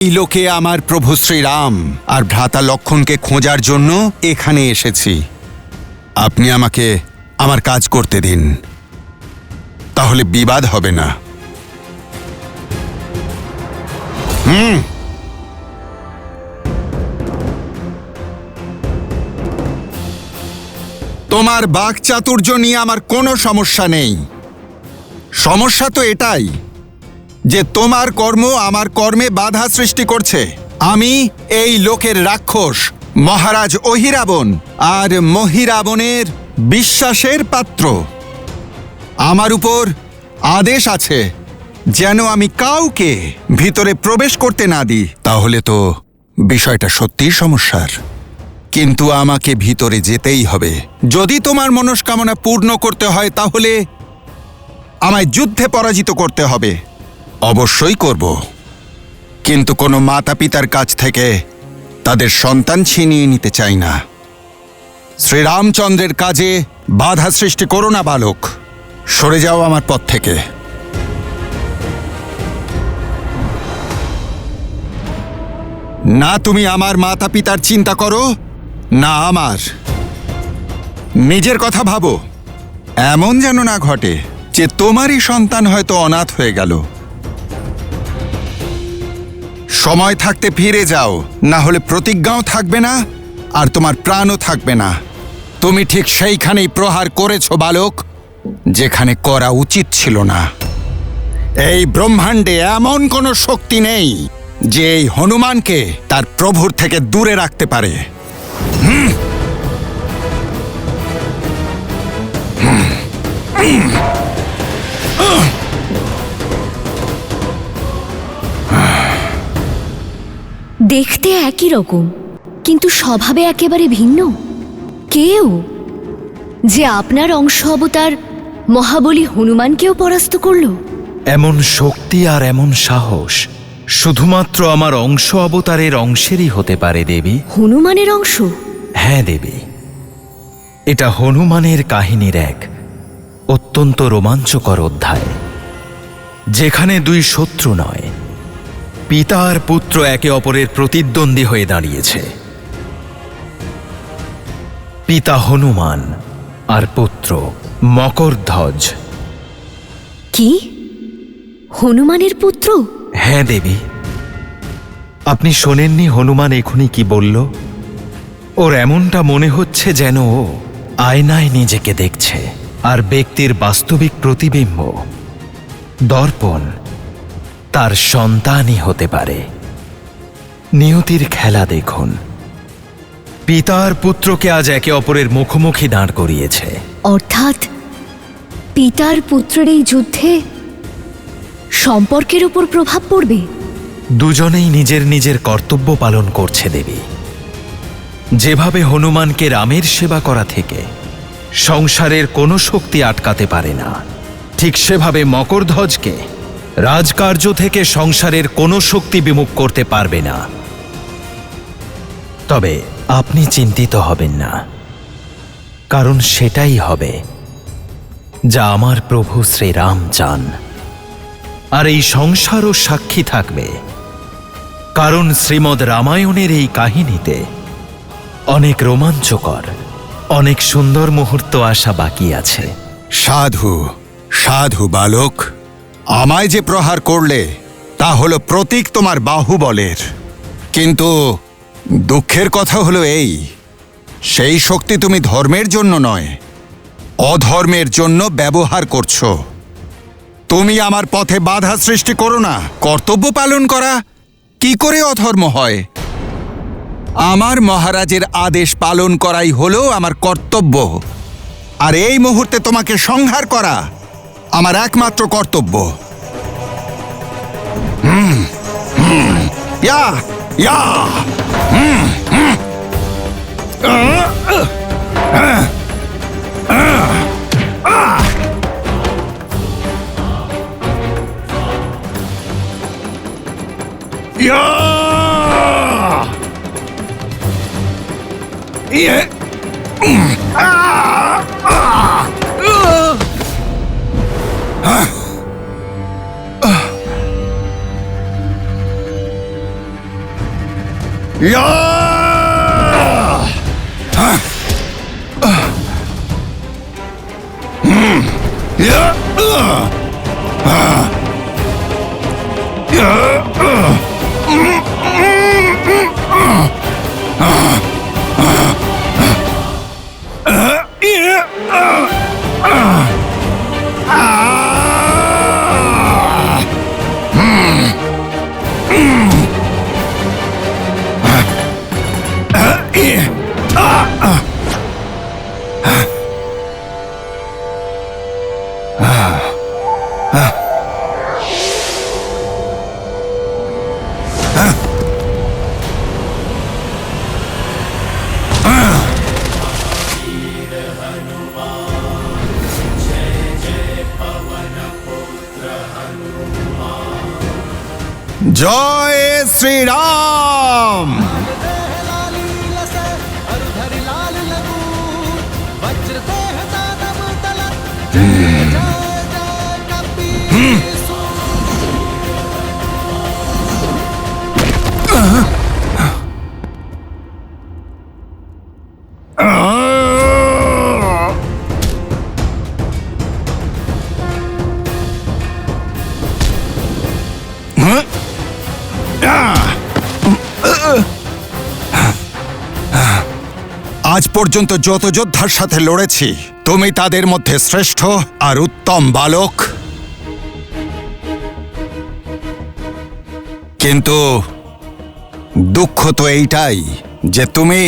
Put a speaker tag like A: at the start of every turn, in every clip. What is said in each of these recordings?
A: এই লোকে আমার প্রভু শ্রীরাম আর ভ্রাতা লক্ষণকে খোঁজার জন্য এখানে এসেছি। আপনি আমাকে আমার কাজ করতে দিন, তাহলে বিবাদ হবে না। তোমার বাকচাতুর্য নিয়ে আমার কোনো সমস্যা নেই। সমস্যা তো এটাই যে তোমার কর্ম আমার কর্মে বাধা সৃষ্টি করছে। আমি এই লোকের রাক্ষস মহারাজ অহিরাবণ আর মহিরাবণের বিশ্বাসের পাত্র। আমার উপর আদেশ আছে যেন আমি কাউকে ভিতরে প্রবেশ করতে না দিই। তাহলে তো বিষয়টা সত্যিই সমস্যার, কিন্তু আমাকে ভিতরে যেতেই হবে। যদি তোমার মনস্কামনা পূর্ণ করতে হয় তাহলে আমায় যুদ্ধে পরাজিত করতে হবে। অবশ্যই করব, কিন্তু কোনো মাতা পিতার কাছ থেকে তাদের সন্তান ছিনিয়ে নিতে চাই না। শ্রীরামচন্দ্রের কাজে বাধা সৃষ্টি করো না বালক, সরে যাও আমার পথ থেকে। না তুমি আমার মাতা পিতার চিন্তা করো, না আমার নিজের কথা ভাবো। এমন যেন না ঘটে যে তোমারই সন্তান হয়তো অনাথ হয়ে গেল। সময় থাকতে ফিরে যাও, না হলে প্রতিজ্ঞাও থাকবে না আর তোমার প্রাণও থাকবে না। তুমি ঠিক সেইখানেই প্রহার করেছো বালক, যেখানে করা উচিত ছিল না। এই ব্রহ্মাণ্ডে এমন কোনো শক্তি নেই যে এই হনুমানকে তার প্রভুর থেকে দূরে রাখতে পারে।
B: দেখতে একই রকম, কিন্তু স্বভাবে একেবারে ভিন্ন। কেউ যে আপনার অংশ অবতার মহাবলী হনুমানকেও পরাস্ত করল।
C: এমন শক্তি আর এমন সাহস শুধুমাত্র আমার অংশ অবতারের অংশেরই হতে পারে দেবী।
B: হনুমানের অংশ?
C: হ্যাঁ দেবী, এটা হনুমানের কাহিনীর এক অত্যন্ত রোমাঞ্চকর অধ্যায়, যেখানে দুই শত্রু নয়, পিতা আর পুত্র একে অপরের প্রতিদ্বন্দ্বী হয়ে দাঁড়িয়েছে। পিতা হনুমান আর পুত্র মকরধ্বজ।
B: কি? হনুমানের পুত্র?
C: হ্যাঁ দেবী, আপনি শোনেননি হনুমান এখনই কি বলল? ওর এমনটা মনে হচ্ছে যেন ও আয়নায় নিজেকে দেখছে, আর ব্যক্তির বাস্তবিক প্রতিবিম্ব দর্পণ তার সন্তানই হতে পারে। নিয়তির খেলা দেখুন, পিতা আর পুত্রকে আজ একে অপরের মুখোমুখি দাঁড় করিয়েছে।
B: অর্থাৎ পিতার পুত্রের এই যুদ্ধে সম্পর্কের উপর প্রভাব পড়বে।
C: দুজনেই নিজের নিজের কর্তব্য পালন করছে দেবী। যেভাবে হনুমানকে রামের সেবা করা থেকে সংসারের কোনো শক্তি আটকাতে পারে না, ঠিক সেভাবে মকরধ্বজকে রাজকার্য থেকে সংসারের কোনো শক্তি বিমুখ করতে পারবে না। তবে আপনি চিন্তিত হবেন না, কারণ সেটাই হবে যা আমার প্রভু শ্রীরাম চান। আর এই সংসারও সাক্ষী থাকবে, কারণ শ্রীমদ্ রামায়ণের এই কাহিনীতে অনেক রোমাঞ্চকর, অনেক সুন্দর মুহূর্ত আসা বাকি আছে।
A: সাধু সাধু বালক, আমায় যে প্রহার করলে তা হলো প্রতীক তোমার বাহুবলের, কিন্তু দুঃখের কথা হলো এই, সেই শক্তি তুমি ধর্মের জন্য নয়, অধর্মের জন্য ব্যবহার করছো। তুমি আমার পথে বাধা সৃষ্টি করো না। কর্তব্য পালন করা কি করে অধর্ম হয়? আমার মহারাজের আদেশ পালন করাই হলো আমার কর্তব্য, আর এই মুহূর্তে তোমাকে সংহার করা আমার একমাত্র কর্তব্য। ইয়া ইয়া জয় শ্রীরাম। আজ পর্যন্ত যত যোদ্ধার সাথে লড়েছি, তুমি তাদের মধ্যে শ্রেষ্ঠ আর উত্তম বালক। কিন্তু দুঃখ তো এইটাই যে তুমি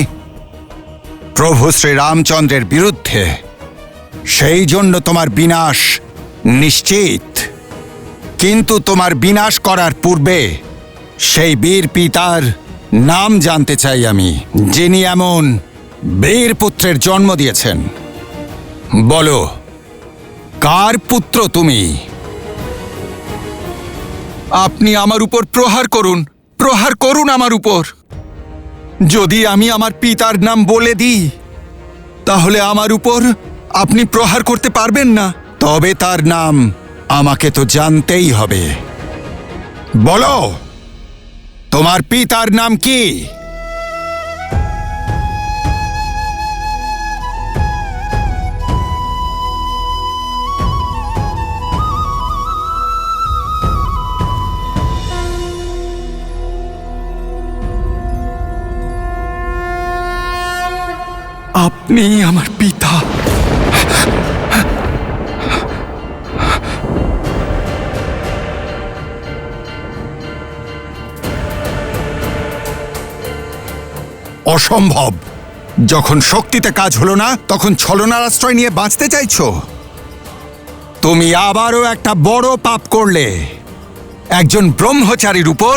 A: প্রভু শ্রীরামচন্দ্রের বিরুদ্ধে, সেই জন্য তোমার বিনাশ নিশ্চিত। কিন্তু তোমার বিনাশ করার পূর্বে সেই বীর পিতার নাম জানতে চাই আমি, যিনি এমন বীর পুত্রের জন্ম দিয়েছেন। বলো, কার পুত্র তুমি? আপনি আমার উপর প্রহার করুন, প্রহার করুন আমার উপর। যদি আমি আমার পিতার নাম বলে দিই, তাহলে আমার উপর আপনি প্রহার করতে পারবেন না। তবে তার নাম আমাকে তো জানতেই হবে। বলো, তোমার পিতার নাম কি? আপনি আমার পিতা। অসম্ভব। যখন শক্তিতে কাজ হলো না, তখন ছলনার আশ্রয় নিয়ে বাঁচতে চাইছো। তুমি আবারও একটা বড় পাপ করলে। একজন ব্রহ্মচারীর উপর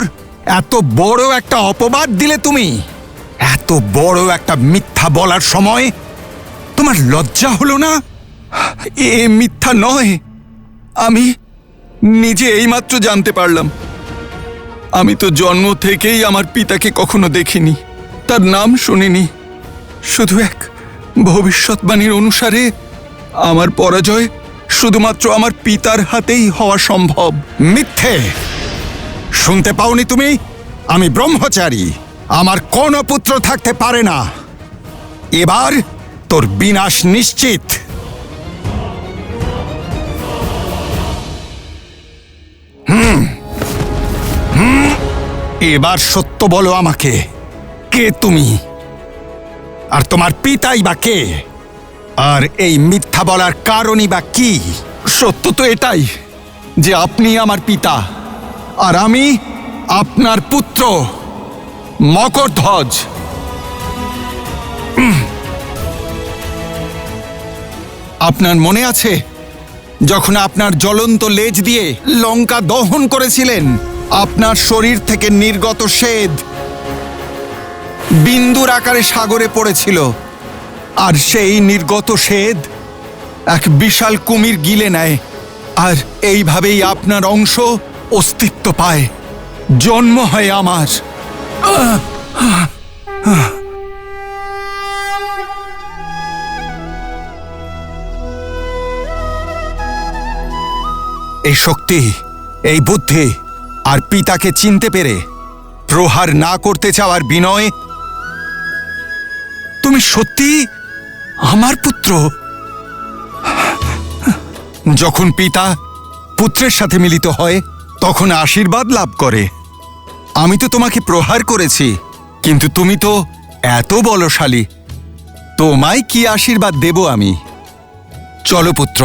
A: এত বড় একটা অপবাদ দিলে তুমি। এত বড় একটা মিথ্যা বলার সময় তোমার লজ্জা হলো না? এ মিথ্যা নয়। আমি নিজে এইমাত্র জানতে পারলাম। আমি তো জন্ম থেকেই আমার পিতাকে কখনো দেখিনি, তার নাম শুনিনি। শুধু এক ভবিষ্যৎবাণীর অনুসারে আমার পরাজয় শুধুমাত্র আমার পিতার হাতেই হওয়া সম্ভব। মিথ্যে! শুনতে পাওনি তুমি? আমি ব্রহ্মচারী, আমার কোনো পুত্র থাকতে পারে না। এবার তোর বিনাশ নিশ্চিত। এবার সত্য বলো আমাকে, কে তুমি? আর তোমার পিতাই বা কে? আর এই মিথ্যা বলার কারণই বা কি? সত্য তো এটাই যে আপনি আমার পিতা, আর আমি আপনার পুত্র মকরধ্বজ। আপনার মনে আছে যখন আপনার জ্বলন্ত লেজ দিয়ে লঙ্কা দহন করেছিলেন? আপনার শরীর থেকে নির্গত স্বেদ বিন্দুর আকারে সাগরে পড়েছিল, আর সেই নির্গত স্বেদ এক বিশাল কুমির গিলে নেয়, আর এইভাবেই আপনার অংশ অস্তিত্ব পায়, জন্ম হয় আমার। এই শক্তি, এই বুদ্ধি আর পিতাকে চিনতে পেরে প্রহার না করতে চাওয়ার বিনয় তুমি সত্যি আমার পুত্র? যখন পিতা পুত্রের সাথে মিলিত হয় তখন আশীর্বাদ লাভ করে। আমি তো তোমাকে প্রহার করেছি, কিন্তু তুমি তো এত বলশালী, তোমায় কি আশীর্বাদ দেব আমি? চলো পুত্র,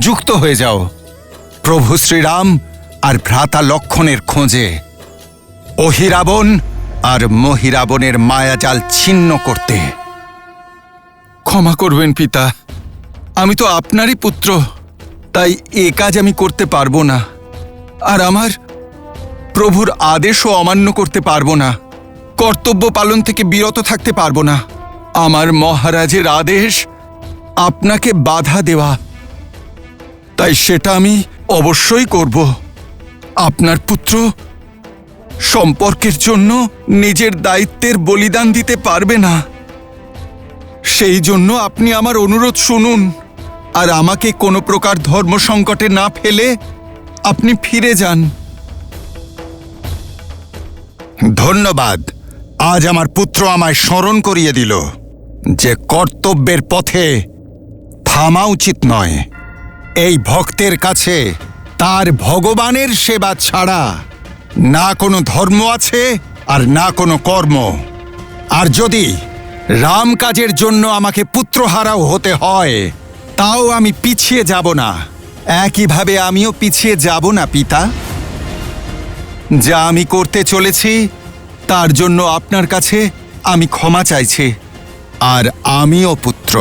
A: যুক্ত হয়ে যাও প্রভু শ্রীরাম আর ভ্রাতা লক্ষণের খোঁজে, অহিরাবণ আর মহিরাবণের মায়াজাল ছিন্ন করতে। ক্ষমা করবেন পিতা, আমি তো আপনারই পুত্র, তাই এ কাজ আমি করতে পারবো না, আর আমার প্রভুর আদেশও অমান্য করতে পারবো না, কর্তব্য পালন থেকে বিরত থাকতে পারবো না। আমার মহারাজের আদেশ আপনাকে বাধা দেওয়া, তাই সেটা আমি অবশ্যই করব। আপনার পুত্র সম্পর্কের জন্য নিজের দায়িত্বের বলিদান দিতে পারবে না, সেই জন্য আপনি আমার অনুরোধ শুনুন, আর আমাকে কোনো প্রকার ধর্ম সংকটে না ফেলে আপনি ফিরে যান। ধন্যবাদ। আজ আমার পুত্র আমায় স্মরণ করিয়ে দিল যে কর্তব্যের পথে থামা উচিত নয়। এই ভক্তের কাছে তার ভগবানের সেবা ছাড়া না কোনো ধর্ম আছে আর না কোনো কর্ম। আর যদি রাম কাজের জন্য আমাকে পুত্রহারাও হতে হয়, তাও আমি পিছিয়ে যাব না। একইভাবে আমিও পিছিয়ে যাব না পিতা। যা আমি করতে চলেছি তার জন্য আপনার কাছে আমি ক্ষমা চাইছি, আর আমিও পুত্র।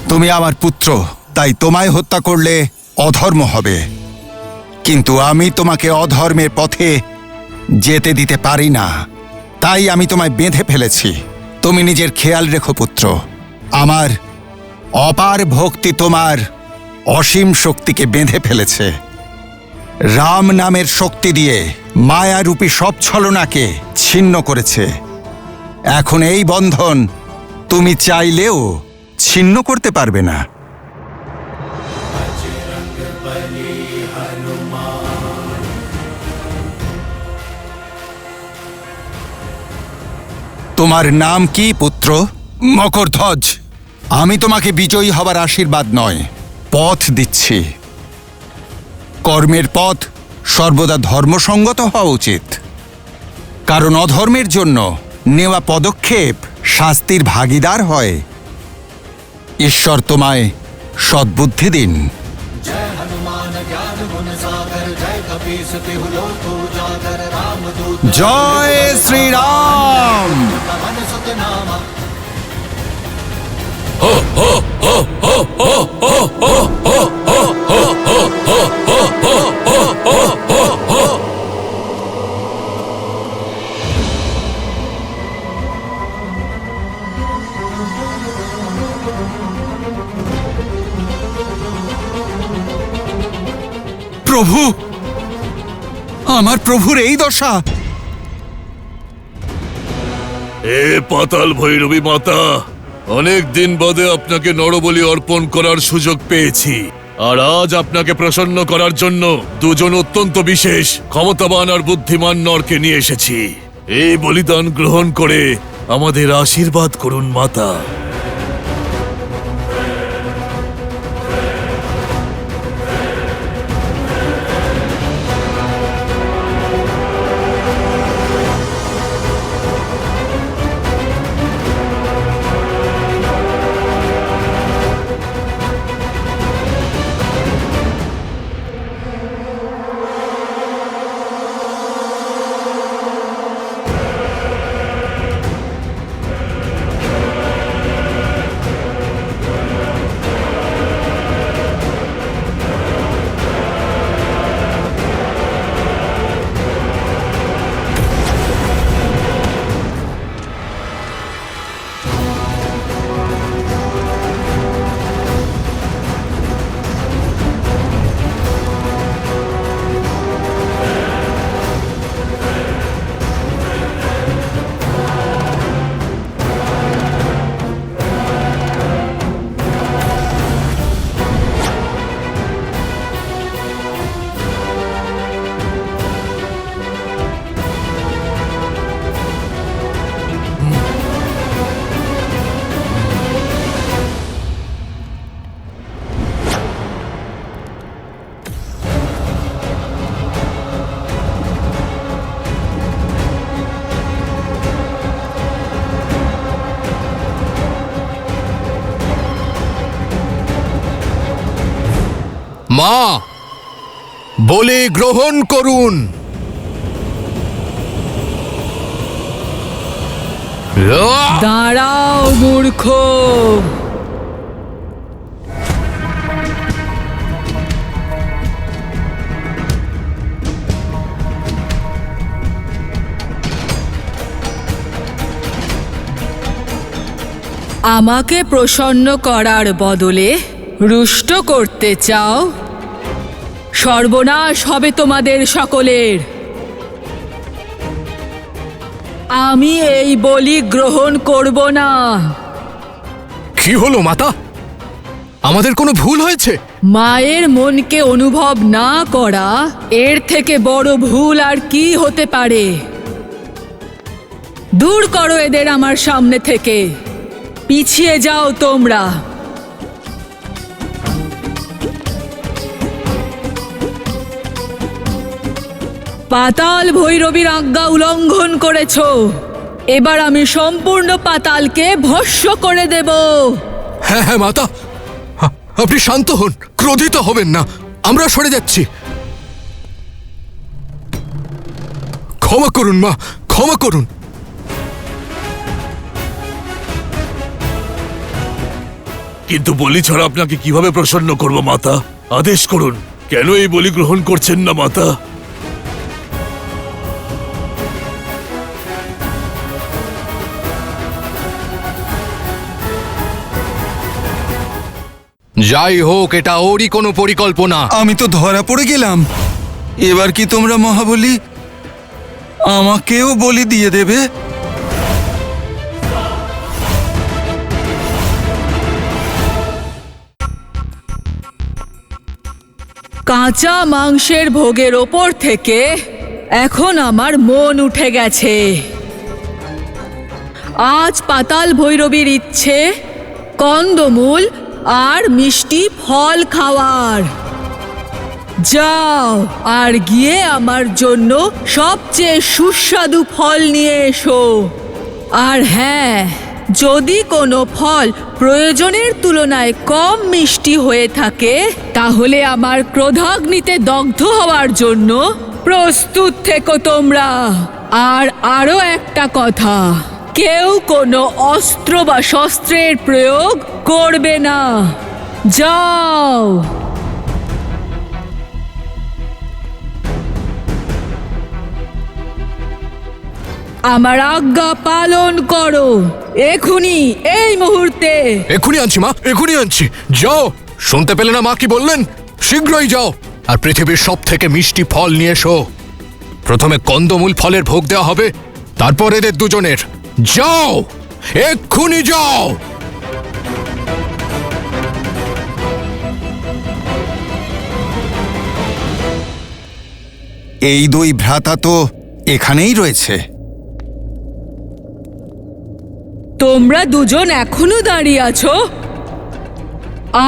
A: তুমি আমার পুত্র, তাই তোমায় হত্যা করলে অধর্ম হবে, কিন্তু আমি তোমাকে অধর্মের পথে যেতে দিতে পারি না, তাই আমি তোমায় বেঁধে ফেলেছি। তুমি নিজের খেয়াল রেখো পুত্র। আমার অপার ভক্তি তোমার অসীম শক্তিকে বেঁধে ফেলেছে। রাম নামের শক্তি দিয়ে মায়ারূপী সব ছলনাকে ছিন্ন করেছে। এখন এই বন্ধন তুমি চাইলেও ছিন্ন করতে পারবে না। তোমার নাম কি পুত্র? মকরধ্বজ। আমি তোমাকে বিজয়ী হবার আশীর্বাদ নয়, পথ দিচ্ছি। কর্মের পথ সর্বদা ধর্মসঙ্গত হওয়া উচিত, কারণ অধর্মের জন্য নেওয়া পদক্ষেপ শাস্তির ভাগীদার হয়। ঈশ্বর তোমায় সদ্বুদ্ধি দিন। জয় শ্রীরাম। প্রভু, আমার প্রভুর এই দশা।
D: এ পাতাল ভৈরবী মাতা, অনেক দিন বাদে আপনাকে নরবলি অর্পণ করার সুযোগ পেয়েছি, আর আজ আপনাকে প্রসন্ন করার জন্য দুজন অত্যন্ত বিশেষ, ক্ষমতাবান আর বুদ্ধিমান নরকে নিয়ে এসেছি। এই বলিদান গ্রহণ করে আমাদের আশীর্বাদ করুন মাতা।
E: মা, বলি গ্রহণ করুন।
F: দাঁড়াও মূর্খ! আমাকে প্রসন্ন করার বদলে রুষ্ট করতে চাও? সর্বনাশ হবে তোমাদের সকলের। আমি এই বলি গ্রহণ করব না।
E: কি হলো মাতা? আমাদের কোনো ভুল হয়েছে?
F: মায়ের মনকে অনুভব না করা এর থেকে বড় ভুল আর কি হতে পারে? দূর করো এদের আমার সামনে থেকে। পিছিয়ে যাও তোমরা। পাতাল ভৈরবীর আজ্ঞা উল্লঙ্ঘন করেছো। এবার আমি সম্পূর্ণ পাতালকে ভস্ম করে দেব।
E: হ্যাঁ হ্যাঁ মাতা, আপনি শান্ত হন, ক্রোধিত হবেন না। আমরা সরে যাচ্ছি। ক্ষমা করুন মা, ক্ষমা করুন।
D: কিন্তু বলি ছাড়া আপনাকে কিভাবে প্রসন্ন করব মাতা? আদেশ করুন, কেন এই বলি গ্রহণ করছেন না মাতা?
E: যাই হোক, এটা ওরই কোনো পরিকল্পনা।
A: আমি তো ধরা পড়ে গেলাম। এবার কি তোমরা মহাবলী আমাকেও বলি দিয়ে দেবে?
F: কাঁচা মাংসের ভোগের ওপর থেকে এখন আমার মন উঠে গেছে। আজ পাতাল ভৈরবীর ইচ্ছে কন্দমূল আর মিষ্টি ফল খাওয়ার। যাও আর গিয়ে আমার জন্য সবচেয়ে সুস্বাদু ফল নিয়ে এসো। আর হ্যাঁ, যদি কোনো ফল প্রয়োজনের তুলনায় কম মিষ্টি হয়ে থাকে তাহলে আমার ক্রোধাগ্নিতে দগ্ধ হওয়ার জন্য প্রস্তুত থেকো তোমরা। আর আরো একটা কথা, কেউ কোনো অস্ত্র বা শস্ত্রের প্রয়োগ করবে না। যাও। আমার আজ্ঞা পালন করো, এখুনি, এই মুহূর্তে।
E: এখুনি আনছি মা, এখুনি আনছি। যাও। শুনতে পেলে না মা কি বললেন? শীঘ্রই যাও আর পৃথিবীর সব থেকে মিষ্টি ফল নিয়ে এসো। প্রথমে কন্দমূল ফলের ভোগ দেওয়া হবে, তারপর এদের দুজনের। যাও, এক্ষুনি যাও।
A: এই দুই ভ্রাতা তো এখানেই রয়েছে।
F: তোমরা দুজন এখনো দাঁড়িয়ে আছো?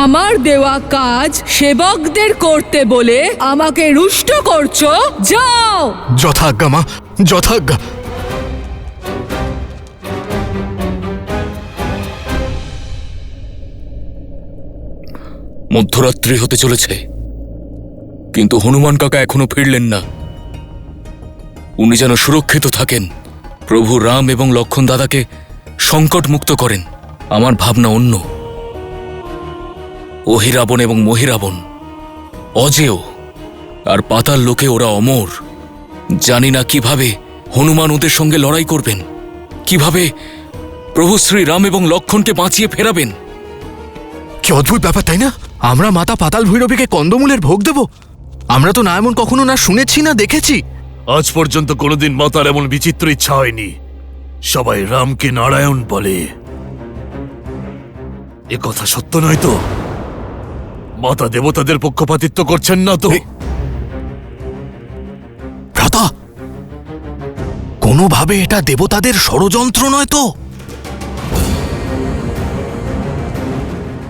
F: আমার দেওয়া কাজ সেবকদের করতে বলে আমাকে রুষ্ট করছো? যাও।
E: যথাজ্ঞা মা, যথাজ্ঞা।
G: মধ্যরাত্রি হতে চলেছে, কিন্তু হনুমান কাকা এখনো ফিরলেন না। উনি যেন সুরক্ষিত থাকেন, প্রভু রাম এবং লক্ষণ দাদাকে সংকট মুক্ত করেন। আমার ভাবনা অন্য। অহিরাবণ এবং মহিরাবণ অজেয়, আর পাতাল লোকে ওরা অমর। জানি না কিভাবে হনুমান ওদের সঙ্গে লড়াই করবেন, কিভাবে প্রভু শ্রী রাম এবং লক্ষণকে বাঁচিয়ে ফেরাবেন।
E: কি অদ্ভুত ব্যাপার, তাই না? আমরা মাতা পাতাল ভৈরবীকে কন্দমূলের ভোগ দেব? আমরা তো না এমন কখনো না শুনেছি না দেখেছি।
D: আজ পর্যন্ত কোনোদিন মাতার এমন বিচিত্র ইচ্ছা হয়নি। সবাই রামকে নারায়ণ বলে। এ কথা সত্য নয় তো? মাতা দেবতাদের পক্ষপাতিত্ব করছেন না তো?
E: ভ্রাতা, কোনোভাবে এটা দেবতাদের ষড়যন্ত্র নয় তো?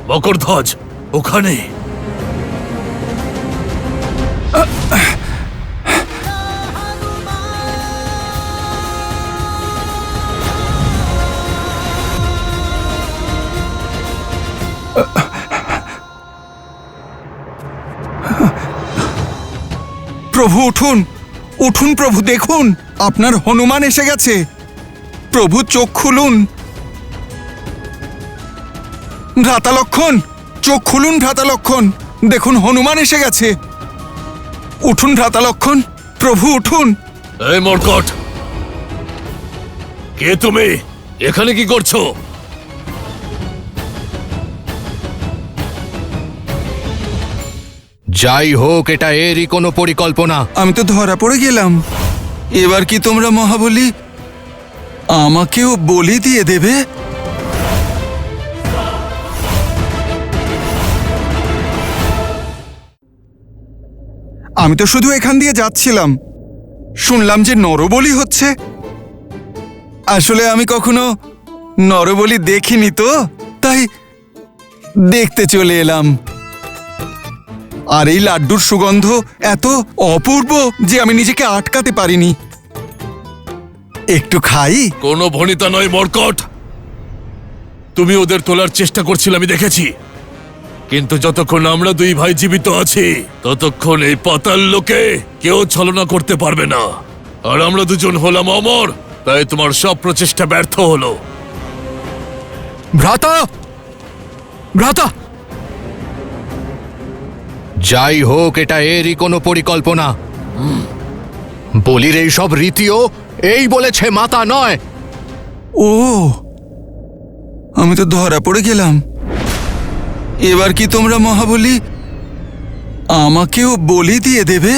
D: মকরধ্বজ ওখানে।
A: প্রভু উঠুন, উঠুন প্রভু, দেখুন আপনার হনুমান এসে গেছে। প্রভু চোখ খুলুন। ভ্রাতা লক্ষণ, চোখ খুলুন ভ্রাতা লক্ষণ, দেখুন হনুমান এসে গেছে। উঠুন ভ্রাতা লক্ষণ, প্রভু উঠুন।
D: এই মর্কট, কে তুমি? এখানে কি করছো?
E: যাই হোক, এটা এরই কোনো পরিকল্পনা।
A: আমি তো ধরা পড়ে গেলাম। এবার কি তোমরা মহাবলী আমাকেও বলি দিয়ে দেবে? আমি তো শুধু এখান দিয়ে যাচ্ছিলাম, শুনলাম যে নরবলি হচ্ছে। আসলে আমি কখনো নরবলি দেখিনি, তো তাই দেখতে চলে এলাম। আর এই লাড্ডুর সুগন্ধ এত অপূর্ব যে আমি নিজেকে আটকাতে পারিনি। একটু খাই?
D: কোনো ভনিতা নয় মর্কট, তুমি ওদের তোলার চেষ্টা করছিলে আমি দেখেছি, কিন্তু যতক্ষণ আমরা দুই ভাই জীবিত আছি ততক্ষণ এই পাতাল লোকে কেউ ছলনা করতে পারবে না। আর আমরা দুজন হলাম অমর, তাই তোমার সব প্রচেষ্টা ব্যর্থ হলো।
E: ভ্রাতা, ভ্রাতা! যাই হোক, এটা এরই কোনো পরিকল্পনা। বলির এই সব রীতিও এই বলেছে, মাতা নয়।
A: ও, আমি তো ধরা পড়ে গেলাম। এবার কি তোমরা মহাবলী আমাকেও বলি দিয়ে দেবে?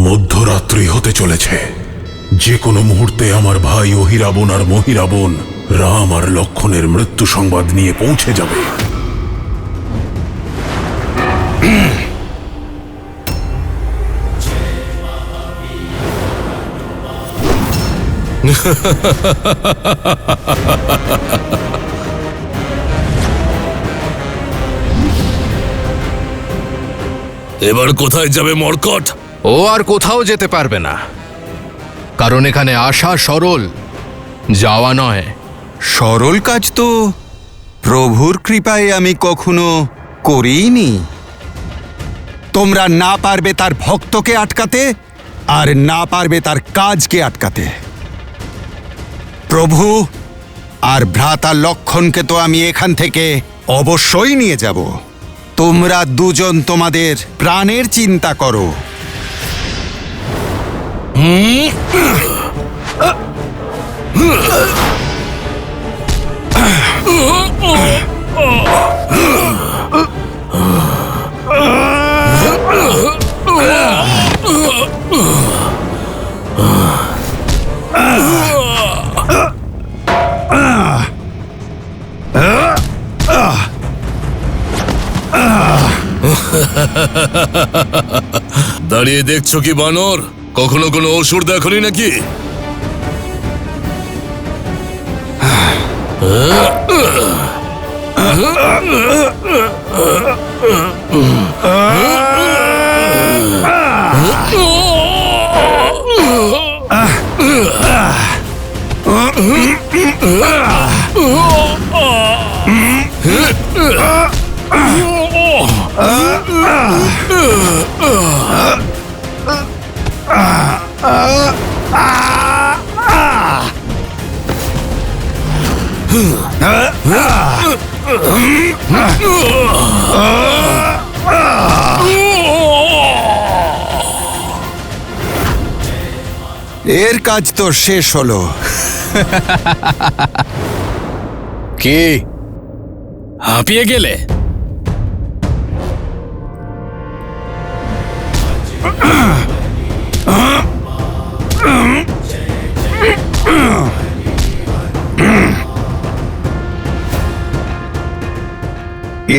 H: মধ্যরাত্রি হতে চলেছে। যে কোনো মুহূর্তে আমার ভাই অহিরাবণ আর মহিরাবণ রাম আর লক্ষণের মৃত্যু সংবাদ নিয়ে পৌঁছে যাবে।
D: এবার কোথায় যাবে মর্কট?
E: ও আর কোথাও যেতে পারবে না, কারণ এখানে আসা সরল, যাওয়া নয়।
A: সরল কাজ তো প্রভুর কৃপায় আমি কখনো করিনি। তোমরা না পারবে তার ভক্তকে আটকাতে, আর না পারবে তার কাজকে আটকাতে। প্রভু আর ভ্রাতা লক্ষণকে তো আমি এখান থেকে অবশ্যই নিয়ে যাব। তোমরা দুজন তোমাদের প্রাণের চিন্তা করো।
D: দাঁড়িয়ে দেখছো কি বানর? কখনো কোনো অসুর দেখনি নাকি?
A: এর কাজ তো শেষ হলো।
E: কি
G: হাঁপিয়ে গেলে?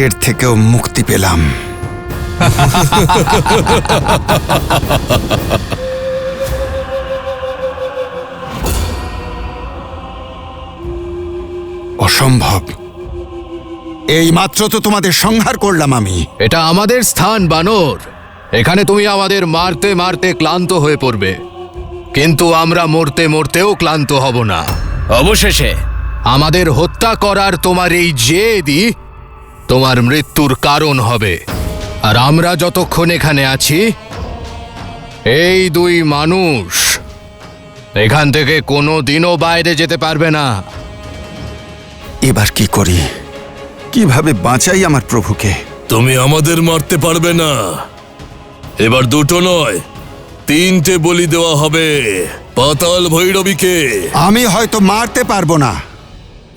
A: এর থেকেও মুক্তি পেলাম। অসম্ভব। এই মাত্র তো তোমাদের সংহার করলাম আমি।
E: এটা আমাদের স্থান বানর। এখানে তুমি আমাদের মারতে মারতে ক্লান্ত হয়ে পড়বে, কিন্তু আমরা মরতে মরতেও ক্লান্ত হব না।
G: অবশেষে
E: আমাদের হত্যা করার তোমার এই জেদই তোমার মৃত্যুর কারণ হবে। আর আমরা যতক্ষণ এখানে আছি, এই দুই মানুষ এখান থেকে কোনো দিনও বাইরে যেতে পারবে না।
A: এবার কি করি? কিভাবে বাঁচাই আমার প্রভুকে?
D: তুমি আমাদের মারতে পারবে না। এবার দুটো নয়, 3টে বলি দেওয়া হবে পাতাল ভৈরবীকে।
A: আমি হয়তো মারতে পারবো না,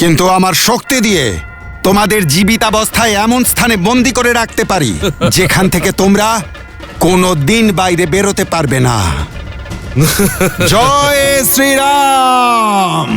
A: কিন্তু আমার শক্তি দিয়ে তোমাদের জীবিতাবস্থায় এমন স্থানে বন্দি করে রাখতে পারি যেখান থেকে তোমরা কোনো দিন বাইরে বেরোতে পারবে না। জয় শ্রীরাম।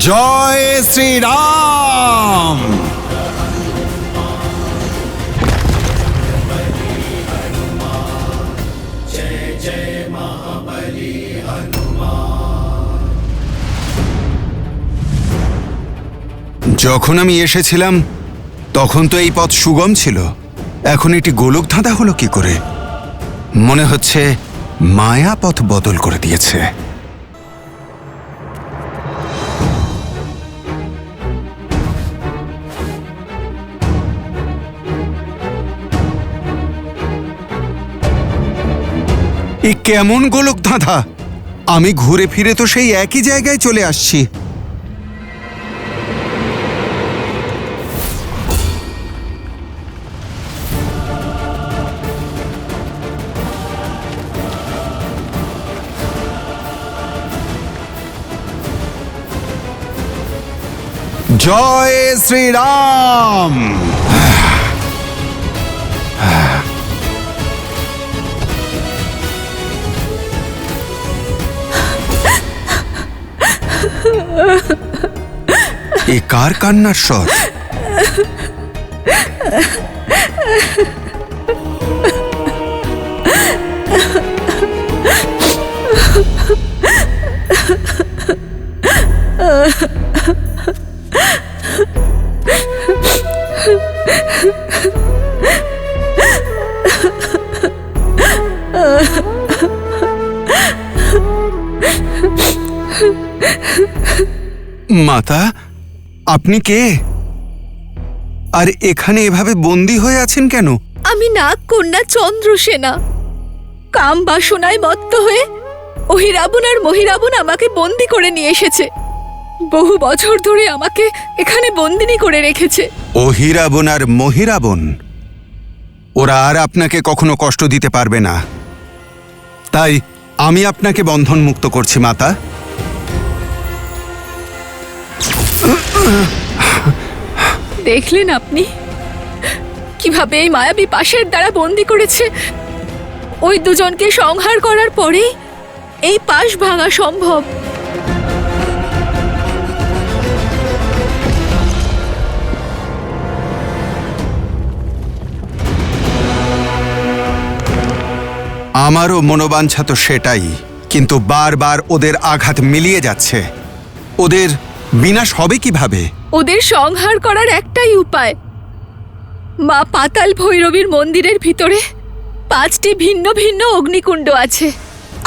A: জয় শ্রীরাম। যখন আমি এসেছিলাম তখন তো এই পথ সুগম ছিল, এখন এটি গোলক ধাঁধা হলো কি করে? মনে হচ্ছে মায়া পথ বদল করে দিয়েছে। এ কেমন গোলক ধাঁধা? আমি ঘুরে ফিরে তো সেই একই জায়গায় চলে আসছি। জয় শ্রীরাম। এ কার কান্নার স্বর? মাতা, আপনি কে? আর এখানে এভাবে বন্দী হয়ে আছেন কেন?
F: আমি নাগ কন্যা চন্দ্রসেনা। কাম বাসনায় মত্ত হয়ে অহিরাবণ আর মহিরাবণ আমাকে বন্দি করে নিয়ে এসেছে। বহু বছর ধরে আমাকে এখানে বন্দিনী করে রেখেছে।
A: অহিরাবণ আর মহিরাবণ, ওরা আর আপনাকে কখনো কষ্ট দিতে পারবে না, তাই আমি আপনাকে বন্ধন মুক্ত করছি মাতা।
F: দেখলেন আপনি কিভাবে এই মায়াবী পাশের দ্বারা বন্দি করেছে? ওই দুজনকে সংহার করার পরেই এই পাশ ভাঙা সম্ভব।
A: আমারও মনোবাঞ্ছা তো সেটাই, কিন্তু বারবার ওদের আঘাত মিলিয়ে যাচ্ছে। ওদের বিনাশ হবে কিভাবে?
F: ওদের সংহার করার একটাই উপায়। মা পাতাল ভৈরবীর মন্দিরের ভিতরে 5টি ভিন্ন ভিন্ন অগ্নিকুণ্ড আছে,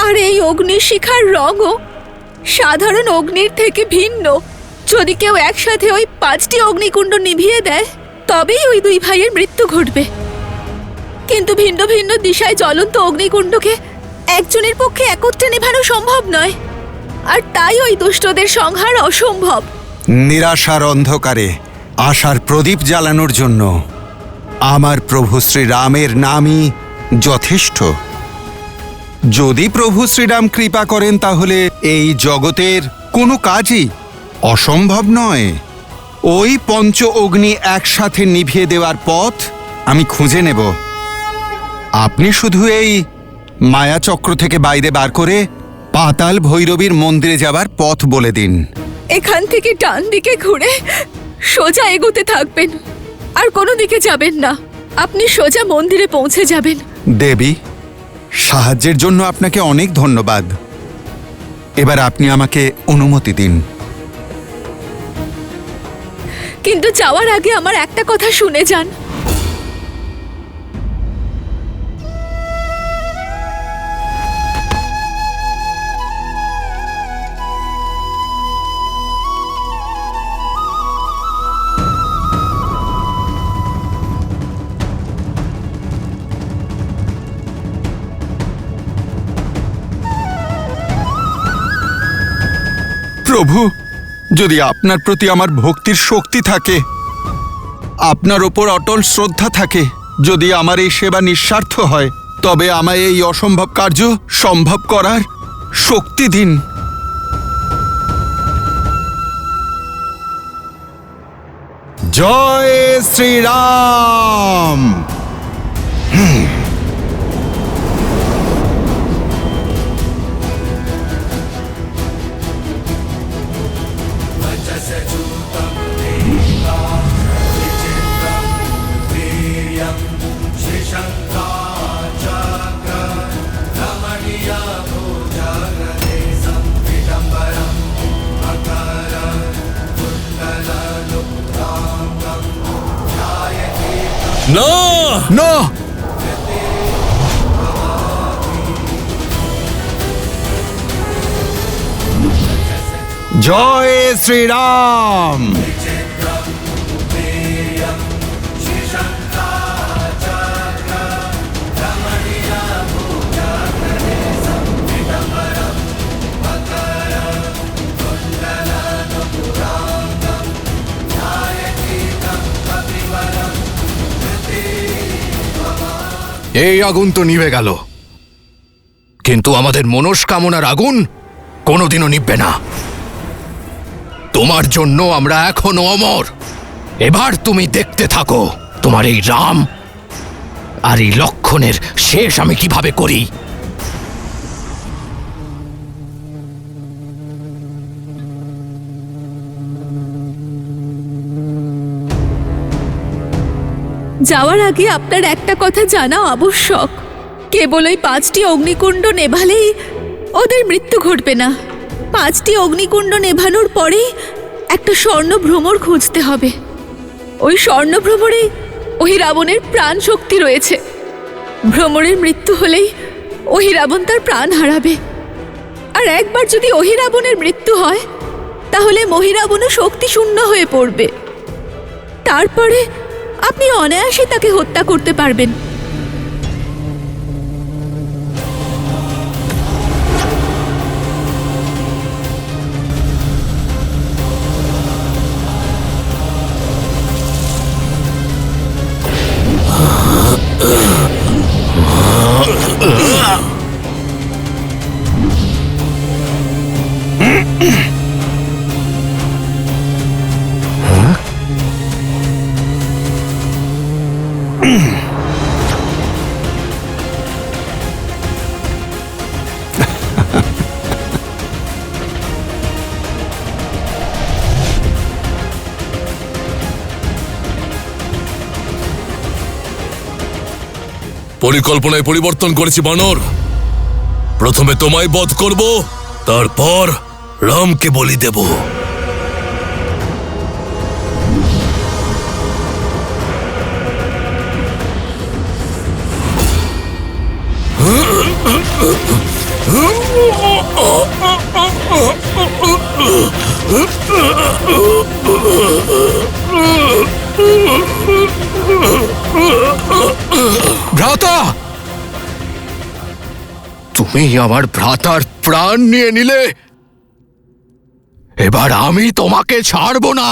F: আর এই অগ্নিশিখার রঙও সাধারণ অগ্নির থেকে ভিন্ন। যদি কেউ একসাথে ওই 5টি অগ্নিকুণ্ড নিভিয়ে দেয়, তবেই ওই দুই ভাইয়ের মৃত্যু ঘটবে। কিন্তু ভিন্ন ভিন্ন দিশায় জ্বলন্ত অগ্নিকুণ্ডকে একজনের পক্ষে একত্রে নেভানো সম্ভব নয়, আর তাই ওই দুষ্টদের সংহার অসম্ভব।
A: নিরাশার অন্ধকারে আশার প্রদীপ জ্বালানোর জন্য আমার প্রভু শ্রীরামের নামই যথেষ্ট। যদি প্রভু শ্রীরাম কৃপা করেন তাহলে এই জগতের কোনো কাজই অসম্ভব নয়। ওই পঞ্চ অগ্নি একসাথে নিভিয়ে দেওয়ার পথ আমি খুঁজে নেব। আপনি শুধু এই মায়াচক্র থেকে বাইরে বার করে পাতাল ভৈরবীর মন্দিরে যাবার পথ বলে দিন।
F: এখান থেকে ডান দিকে ঘুরে সোজা এগোতে থাকবেন, আর কোনো দিকে যাবেন না। আপনি সোজা মন্দিরে পৌঁছে যাবেন।
A: দেবী, সাহায্যের জন্য আপনাকে অনেক ধন্যবাদ। এবার আপনি আমাকে অনুমতি দিন।
F: কিন্তু যাওয়ার আগে আমার একটা কথা শুনে যান।
A: প্রভু, যদি আপনার প্রতি আমার ভক্তির শক্তি থাকে, আপনার ওপর অটল শ্রদ্ধা থাকে, যদি আমার এই সেবা নিঃস্বার্থ হয়, তবে আমায় এই অসম্ভব কার্য সম্ভব করার শক্তি দিন। জয় শ্রীরাম।
D: না
E: না,
A: জয় শ্রীরাম।
E: এই আগুন তো নিভে গেল, কিন্তু আমাদের মনস্কামনার আগুন কোনোদিনও নিভবে না। তোমার জন্য আমরা এখনো অমর। এবার তুমি দেখতে থাকো তোমার এই রাম আর এই লক্ষণের শেষ আমি কিভাবে করি।
F: যাওয়ার আগে আপনার একটা কথা জানা আবশ্যক। কেবল ওই 5টি অগ্নিকুণ্ড নেভালেই ওদের মৃত্যু ঘটবে না। 5টি অগ্নিকুণ্ড নেভানোর পরেই একটা স্বর্ণ ভ্রমর খুঁজতে হবে। ওই স্বর্ণ ভ্রমরেই অহিরাবণের প্রাণ শক্তি রয়েছে। ভ্রমরের মৃত্যু হলেই অহিরাবণ তার প্রাণ হারাবে। আর একবার যদি অহিরাবণের মৃত্যু হয়, তাহলে মহিরাবণও শক্তি শূন্য হয়ে পড়বে। তারপরে আপনি অনায়াসে তাকে হত্যা করতে পারবেন।
D: পরিকল্পনায় পরিবর্তন করেছি বানর। প্রথমে তোমায় বধ করব, তারপর রামকে বলি দেব।
E: ভ্রাতা, তুমি আমার ভ্রাতার প্রাণ নিয়ে নিলে, এবার আমি তোমাকে ছাড়ব না।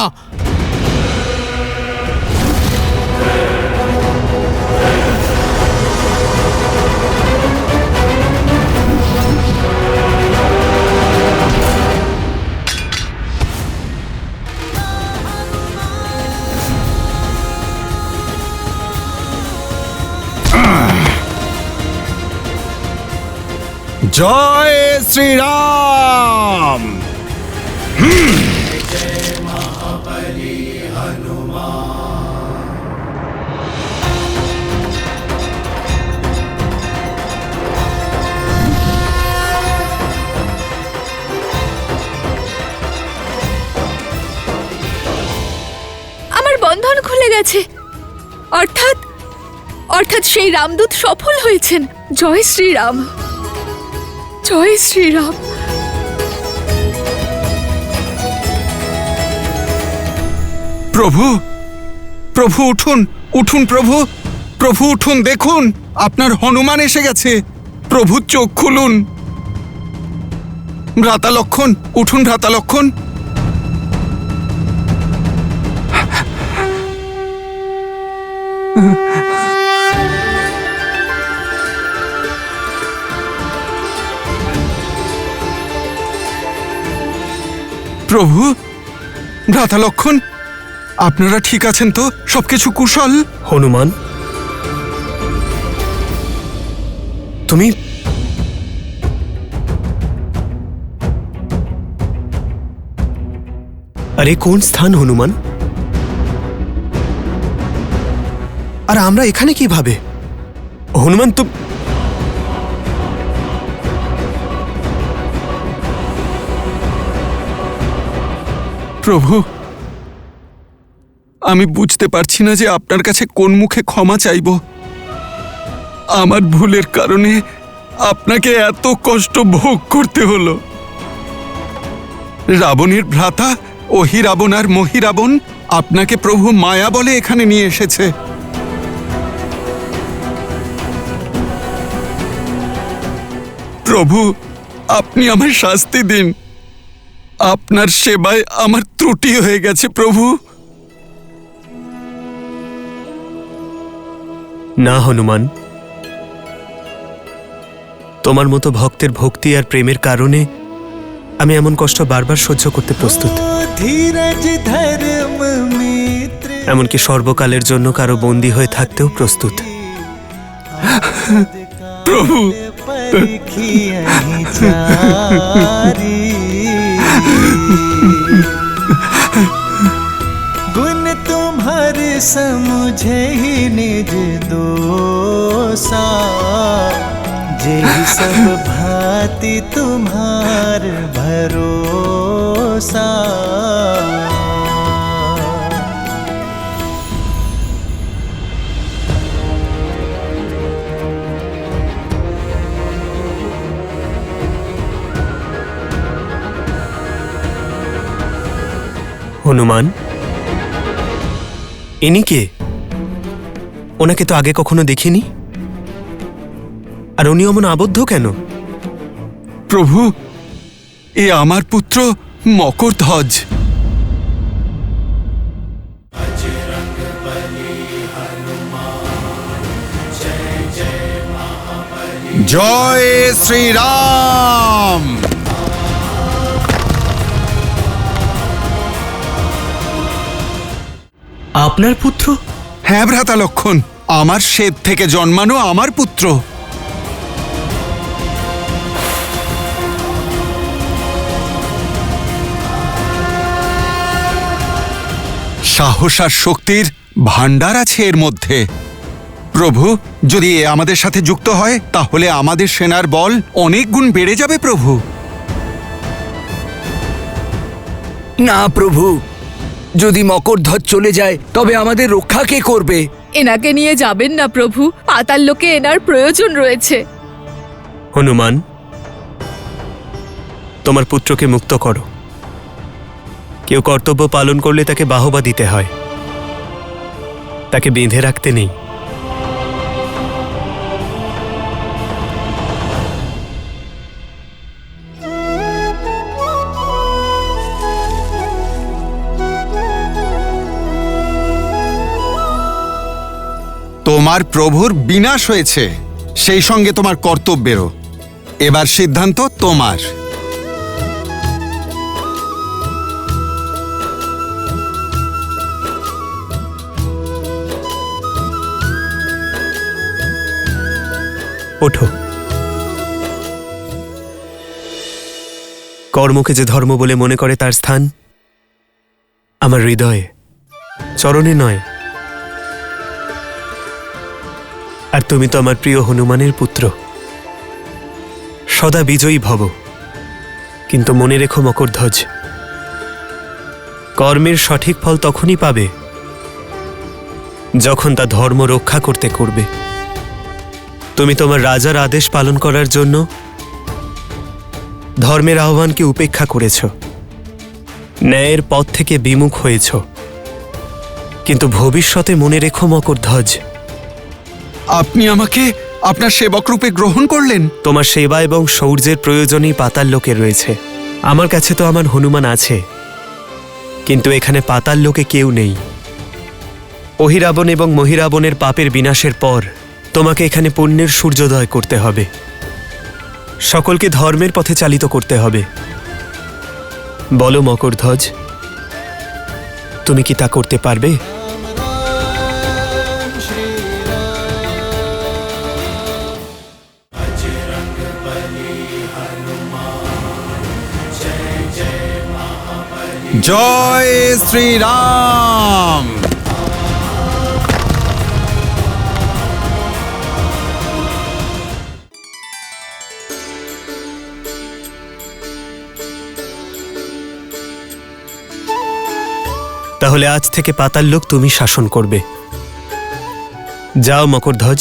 A: জয় শ্রীরাম।
F: আমার বন্ধন খুলে গেছে। অর্থাৎ অর্থাৎ সেই রামদূত সফল হয়েছেন। জয় শ্রীরাম, জয় শ্রীরাম।
A: প্রভু, প্রভু উঠুন, উঠুন প্রভু, প্রভু উঠুন, দেখুন আপনার হনুমান এসে গেছে। প্রভু চোখ খুলুন। ভ্রাতা লক্ষণ, উঠুন ভ্রাতা লক্ষণ। প্রভু, ভ্রাতা লক্ষণ, আপনারা ঠিক আছেন তো? সবকিছু কুশল?
I: হনুমান, তুমি আরে কোন স্থান হনুমান? আর আমরা এখানে কিভাবে? হনুমান তো
A: প্রভু, আমি বুঝতে পারছি না যে আপনার কাছে কোন মুখে ক্ষমা চাইব। আমার ভুলের কারণে আপনাকে এত কষ্ট ভোগ করতে হলো। রাবণের ভ্রাতা অহিরাবণ আর মহিরাবণ আপনাকে প্রভু মায়া বলে এখানে নিয়ে এসেছে। প্রভু, আপনি আমার শাস্তি দিন। আপনার সেবায় আমার ত্রুটি হয়ে গেছে প্রভু।
I: না হনুমান, তোমার মতো ভক্তের ভক্তি আর প্রেমের কারণে আমি এমন কষ্ট বারবার সহ্য করতে প্রস্তুত। এমনকি সর্বকালের জন্য কারো বন্দী হয়ে থাকতেও প্রস্তুত।
A: প্রভু,
J: गुण तुम्हारे समझे ही निज दोसा, जेहि सब भांति तुम्हार भरोसा।
I: হনুমান, ইনি কে? ওনাকে তো আগে কখনো দেখিনি। আর উনি অমন আবদ্ধ কেন?
A: প্রভু, এ আমার পুত্র মকরধ্বজ। জয় শ্রীরাম।
I: আপনার পুত্র?
A: হ্যাঁ ভ্রাতা লক্ষণ, আমার শ্বেত থেকে জন্মানো আমার পুত্র। সাহস আর শক্তির ভাণ্ডার আছে এর মধ্যে। প্রভু, যদি এ আমাদের সাথে যুক্ত হয় তাহলে আমাদের সেনার বল অনেক গুণ বেড়ে যাবে প্রভু।
K: না প্রভু, যদি মকরধ্বজ চলে যায় তবে আমাদের রক্ষা কে করবে?
F: এনাকে নিয়ে যাবেন না প্রভু, পাতাল লোকে এনার প্রয়োজন রয়েছে।
I: হনুমান, তোমার পুত্রকে মুক্ত করো। কেউ কর্তব্য পালন করলে তাকে বাহবা দিতে হয়, তাকে বেঁধে রাখতে নেই।
A: তোমার প্রভুর বিনাশ হয়েছে, সেই সঙ্গে তোমার কর্তব্যেরও। এবার সিদ্ধান্ত তোমার।
I: ওঠো। কর্মকে যে ধর্ম বলে মনে করে তার স্থান আমার হৃদয়ে, চরণে নয়। আর তুমি তো আমার প্রিয় হনুমানের পুত্র। সদা বিজয়ী ভব, কিন্তু মনে রেখো মকরধ্বজ, কর্মের সঠিক ফল তখনই পাবে যখন তা ধর্ম রক্ষা করতে করবে। তুমি তোমার রাজার আদেশ পালন করার জন্য ধর্মের আহ্বানকে উপেক্ষা করেছ, ন্যায়ের পথ থেকে বিমুখ হয়েছ। কিন্তু ভবিষ্যতে মনে রেখো মকরধ্বজ,
A: আপনি আমাকে আপনার সেবক রূপে গ্রহণ করলেন।
I: তোমার সেবা এবং শৌর্যের প্রয়োজনই পাতাল লোকে রয়েছে। আমার কাছে তো আমার হনুমান আছে, কিন্তু এখানে পাতাল লোকে কেউ নেই। অহিরাবণ এবং মহিরাবণের পাপের বিনাশের পর তোমাকে এখানে পুণ্যের সূর্যোদয় করতে হবে, সকলকে ধর্মের পথে চালিত করতে হবে। বলো মকরধ্বজ, তুমি কি তা করতে পারবে?
A: জয় শ্রীরাম।
I: তাহলে আজ থেকে পাতাল লোক তুমি শাসন করবে। যাও মকরধ্বজ,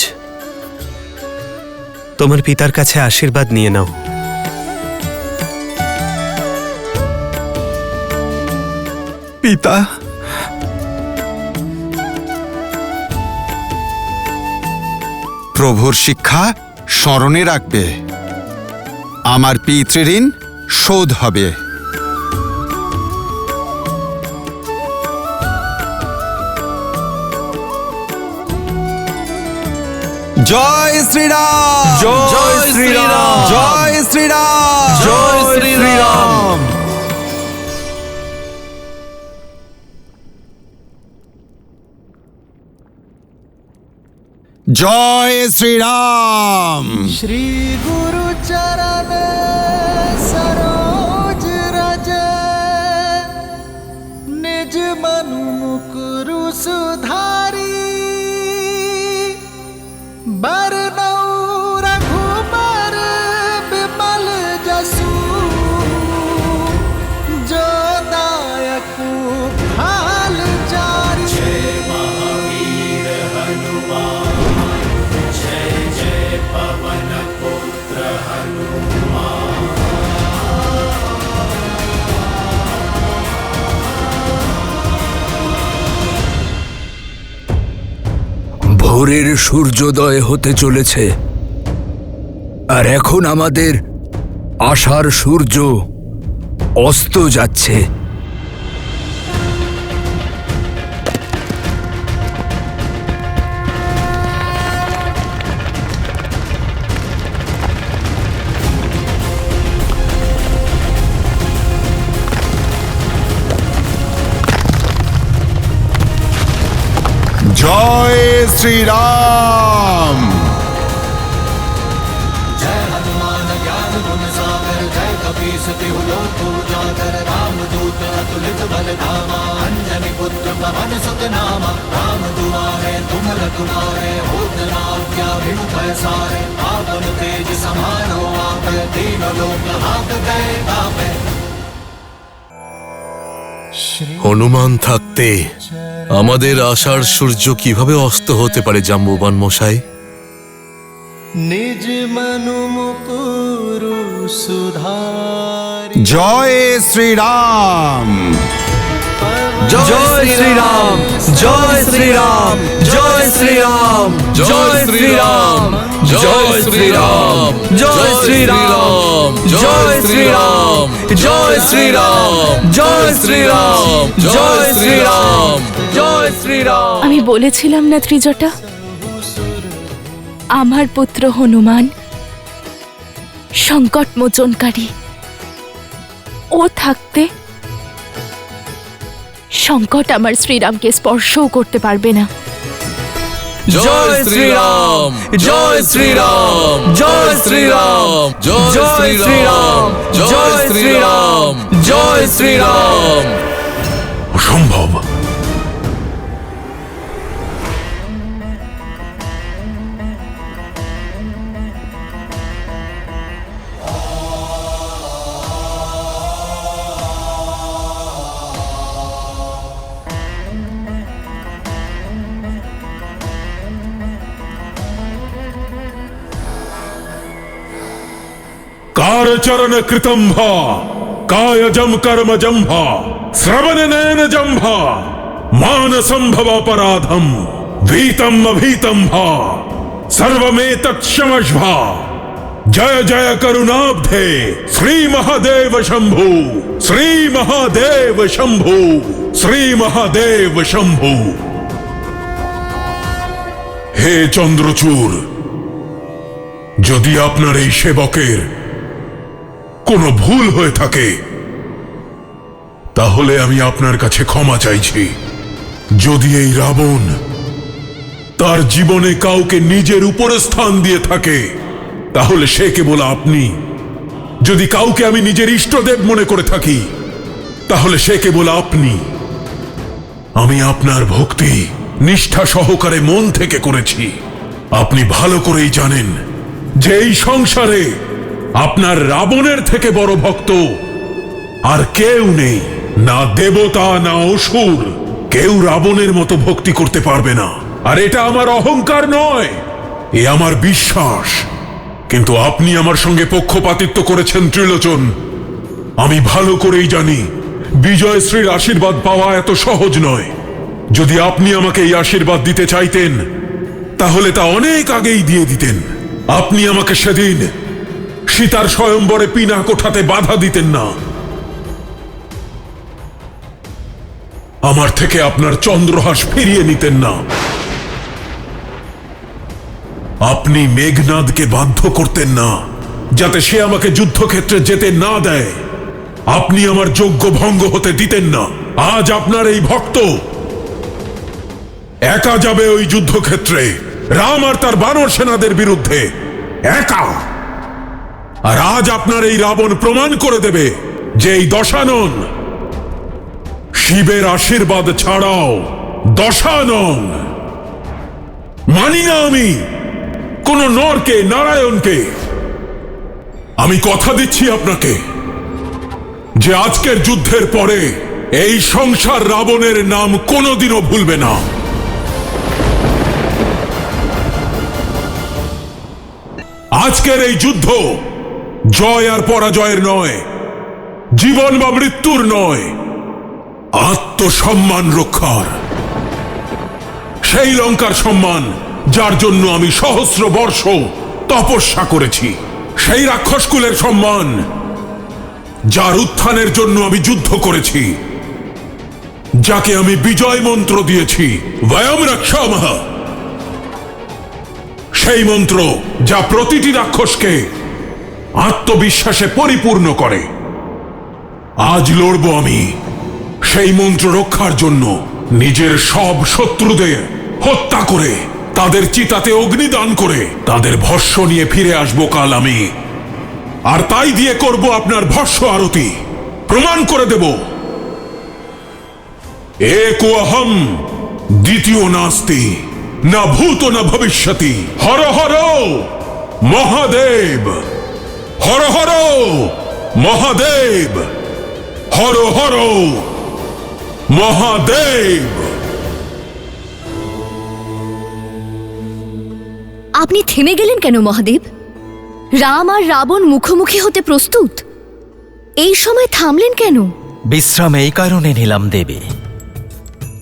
I: তোমার পিতার কাছে আশীর্বাদ নিয়ে নাও।
A: পিতা, প্রভুর শিক্ষা স্মরণে রাখবে, আমার পিতৃঋণ শোধ হবে। জয় শ্রীরাম,
C: জয় শ্রীরাম,
A: জয় শ্রীরাম,
C: জয় শ্রীরাম।
A: জয় শ্রীরাম।
J: श्री गुरु चरण सरोज रज, निज मनु मुकुरु सुधारी, बरनौ रघुबर बिमल जसु, जो दायकु फाल चारि।
K: ভোরের সূর্যোদয় হতে চলেছে, আর এখন আমাদের আশার সূর্য অস্ত যাচ্ছে।
A: জয় শ্রীরাম।
J: जय हनुमान ज्ञान गुण सागर, जय कपीस तिहु लोक उजागर, रामदूत अतुलित बल धामा, अंजनी पुत्र पवन सुत नामा, राम दुआरे तुम रखवारे, होत न आज्ञा बिनु पैसारे, आपन तेज समारो आपे, दीन लोक हाकते कापे।
D: হনুমান থাকতে আমাদের আশার সূর্য কিভাবে অস্ত হতে পারে জাম্বুবান মশাই?
J: निज मनु मुकुरु सुधारी।
A: জয় শ্রীরাম।
C: জয় শ্রীরাম, জয় শ্রীরাম, জয় শ্রীরাম, জয় শ্রীরাম, জয় শ্রীরাম, জয় শ্রীরাম, জয় শ্রীরাম, জয় শ্রীরাম, জয় শ্রীরাম, জয় শ্রীরাম, জয় শ্রীরাম।
F: আমি বলেছিলাম না ত্রিজটা, আমার পুত্র হনুমান সংকট মোচনকারী। ও থাকতে সংকট আমার শ্রীরামকে স্পর্শও করতে পারবে না।
G: জয় শ্রীরাম, জয় শ্রীরাম, জয় শ্রীরাম, জয় শ্রীরাম, জয় শ্রীরাম, জয় শ্রীরাম।
H: অসম্ভব। कारचरण कृतंभा कायजम कर्मजंभा श्रवण नयन जंभा मानसंभव अपराधम वीतम अभीतम भा सर्वमेतत्क्षमश्भा जय जय करुणाब्धे श्री महादेव शंभु, श्री महादेव शंभु, श्री महादेव शंभु। हे चंद्रचूड़, যদি আপনার এই সেবকের কোনো ভুল হয়ে থাকে তাহলে আমি আপনার কাছে ক্ষমা চাইছি। যদি এই রাবণ তার জীবনে কাউকে নিজের উপরে স্থান দিয়ে থাকে তাহলে সে কেবল আপনি। যদি কাউকে আমি নিজের ইষ্টদেব মনে করে থাকি তাহলে সে কেবল আপনি। আমি আপনার ভক্তি নিষ্ঠা সহকারে মন থেকে করেছি। আপনি ভালো করেই জানেন যে এই সংসারে আপনার রাবণের থেকে বড় ভক্ত আর কেউ নেই। না দেবতা না অসুর কেউ রাবণের মতো ভক্তি করতে পারবে না। আর এটা আমার অহংকার নয়, এ আমার বিশ্বাস। কিন্তু আপনি আমার সঙ্গে পক্ষপাতিত্ব করেছেন ত্রিলোচন। আমি ভালো করেই জানি বিজয়শ্রীর আশীর্বাদ পাওয়া এত সহজ নয়। যদি আপনি আমাকে এই আশীর্বাদ দিতে চাইতেন তাহলে তা অনেক আগেই দিয়ে দিতেন। আপনি আমাকে সেদিন সীতার স্বয়ম্বরে পিনাক ওঠাতে বাধা দিতেন না। আমার থেকে আপনার চন্দ্রহাস ফিরিয়ে নিতেন না। আপনি মেঘনাদকে বাধ্য করতেন না যাতে সে আমাকে যুদ্ধক্ষেত্রে যেতে না দেয়। আপনি আমার যজ্ঞ ভঙ্গ হতে দিতেন না। আজ আপনার এই ভক্ত একা যাবে ওই যুদ্ধক্ষেত্রে রাম আর তার বানর সেনাদের বিরুদ্ধে, একা। আর আজ আপনার এই রাবণ প্রমাণ করে দেবে যে এই দশানন শিবের আশীর্বাদ ছাড়াও দশানন। মানি না আমি কোন নরকে নারায়ণকে। আমি কথা দিচ্ছি আপনাকে যে আজকের যুদ্ধের পরে এই সংসার রাবণের নাম কোনোদিনও ভুলবে না। আজকের এই যুদ্ধ জয় আর পরাজয়ের নয়, জীবন বা মৃত্যুর নয়, আত্মসম্মান রক্ষার। সেই লঙ্কার সম্মান যার জন্য আমি সহস্র বর্ষ তপস্যা করেছি, সেই রাক্ষসকুলের সম্মান যার উত্থানের জন্য আমি যুদ্ধ করেছি, যাকে আমি বিজয় মন্ত্র দিয়েছি বয়ম রক্ষামহ। সেই মন্ত্র যা প্রতিটি রাক্ষসকে আত্মবিশ্বাসে পরিপূর্ণ করে। আজ লড়ব আমি সেই মন্ত্র রক্ষার জন্য। নিজের সব শত্রুদের হত্যা করে তাদের চিতাতে অগ্নিদান করে তাদের ভস্য নিয়ে ফিরে আসবো কাল আমি। আর তাই দিয়ে করব আপনার ভস্য আরতি। প্রমাণ করে দেব একো অহম দ্বিতীয় নাস্তি না ভূত না ভবিষ্যতি। হর হর মহাদেব, হর হর মহাদেব, হর হর মহাদেব।
B: আপনি থেমে গেলেন কেন মহাদেব? রাম আর রাবণ মুখোমুখি হতে প্রস্তুত, এই সময় থামলেন কেন?
C: বিশ্রাম এই কারণে নিলাম দেবী,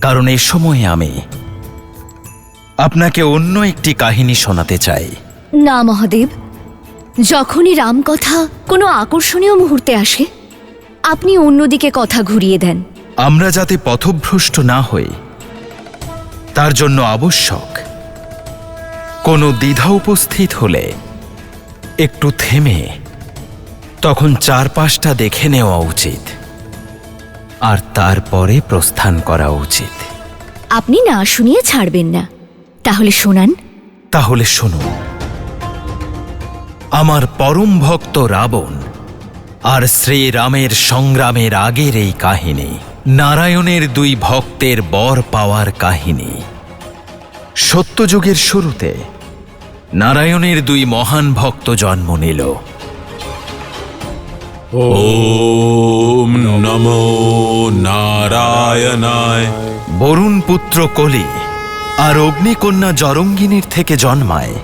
C: কারণ এই সময়ে আমি আপনাকে অন্য একটি কাহিনী শোনাতে চাই।
B: না মহাদেব, যখনই রাম কথা কোনো আকর্ষণীয় মুহূর্তে আসে আপনি অন্যদিকে কথা ঘুরিয়ে দেন।
C: আমরা যাতে পথভ্রষ্ট না হই তার জন্য আবশ্যক কোনো দ্বিধা উপস্থিত হলে একটু থেমে তখন চারপাশটা দেখে নেওয়া উচিত আর তারপরে প্রস্থান করা উচিত।
B: আপনি না শুনিয়ে ছাড়বেন না, তাহলে শোনান।
C: তাহলে শুনুন, আমার পরম ভক্ত রাবণ আর শ্রীরামের সংগ্রামের আগের এই কাহিনী, নারায়ণের দুই ভক্তের বর পাওয়ার কাহিনী। সত্যযুগের শুরুতে নারায়ণের দুই মহান ভক্ত জন্ম নিল।
H: ওম নমো নারায়ণায়।
C: বরুণ পুত্র কলি আর অগ্নিকন্যা জরঙ্গিনীর থেকে জন্মায়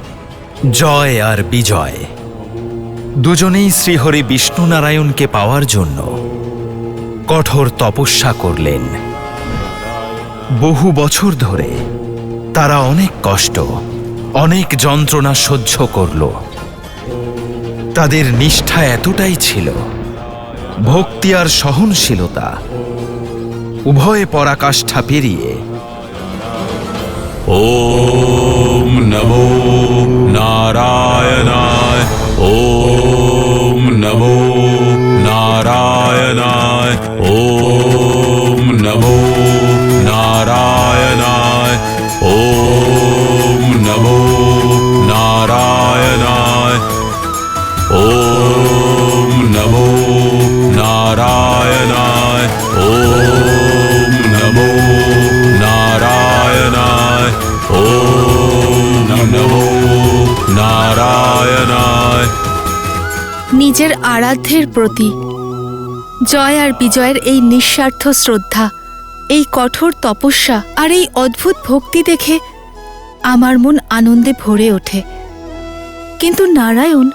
C: জয় আর বিজয়। দুজনেই শ্রীহরি বিষ্ণু নারায়ণকে পাওয়ার জন্য কঠোর তপস্যা করলেন। বহু বছর ধরে তারা অনেক কষ্ট, অনেক যন্ত্রণা সহ্য করল। তাদের নিষ্ঠা এতটাই ছিল, ভক্তি আর সহনশীলতা উভয়ে পরাকাষ্ঠা পেরিয়ে
H: ওম নমো নারায়ণায়। ওম নমো নারায়ণায়। ওম নমো নারায়ণায়। ওম নমো নারায়ণায়। ওম নমো নারায়ণায়। ওম নমো নারায়ণায়। ওম নমো নারায়ণায়।
F: নিজের আরাধ্যের প্রতি জয় আর বিজয়ের এই নিঃস্বার্থ শ্রদ্ধা, এই কঠোর তপস্যা আর এই অদ্ভুত ভক্তি দেখে আমার মন আনন্দে ভরে ওঠে। কিন্তু নারায়ণ,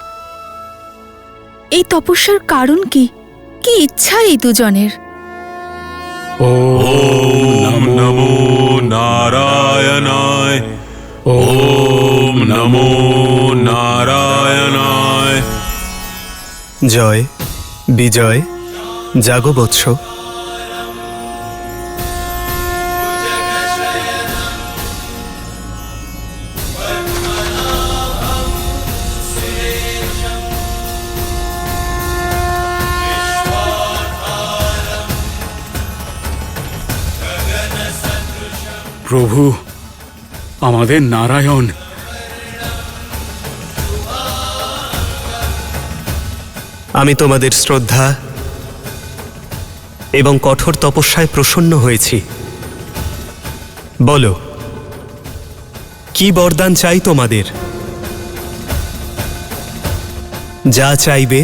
F: এই তপস্যার কারণ কি? কি ইচ্ছা এই দুজনের?
H: ওম নমো নারায়ণায়। ওম নমো নারায়ণায়।
I: জয় বিজয়, জাগো বৎস।
L: প্রভু, আমাদের নারায়ণ
I: আমি তোমাদের শ্রদ্ধা এবং কঠোর তপস্যায় প্রসন্ন হয়েছি। বলো, কি বরদান চাই তোমাদের? যা চাইবে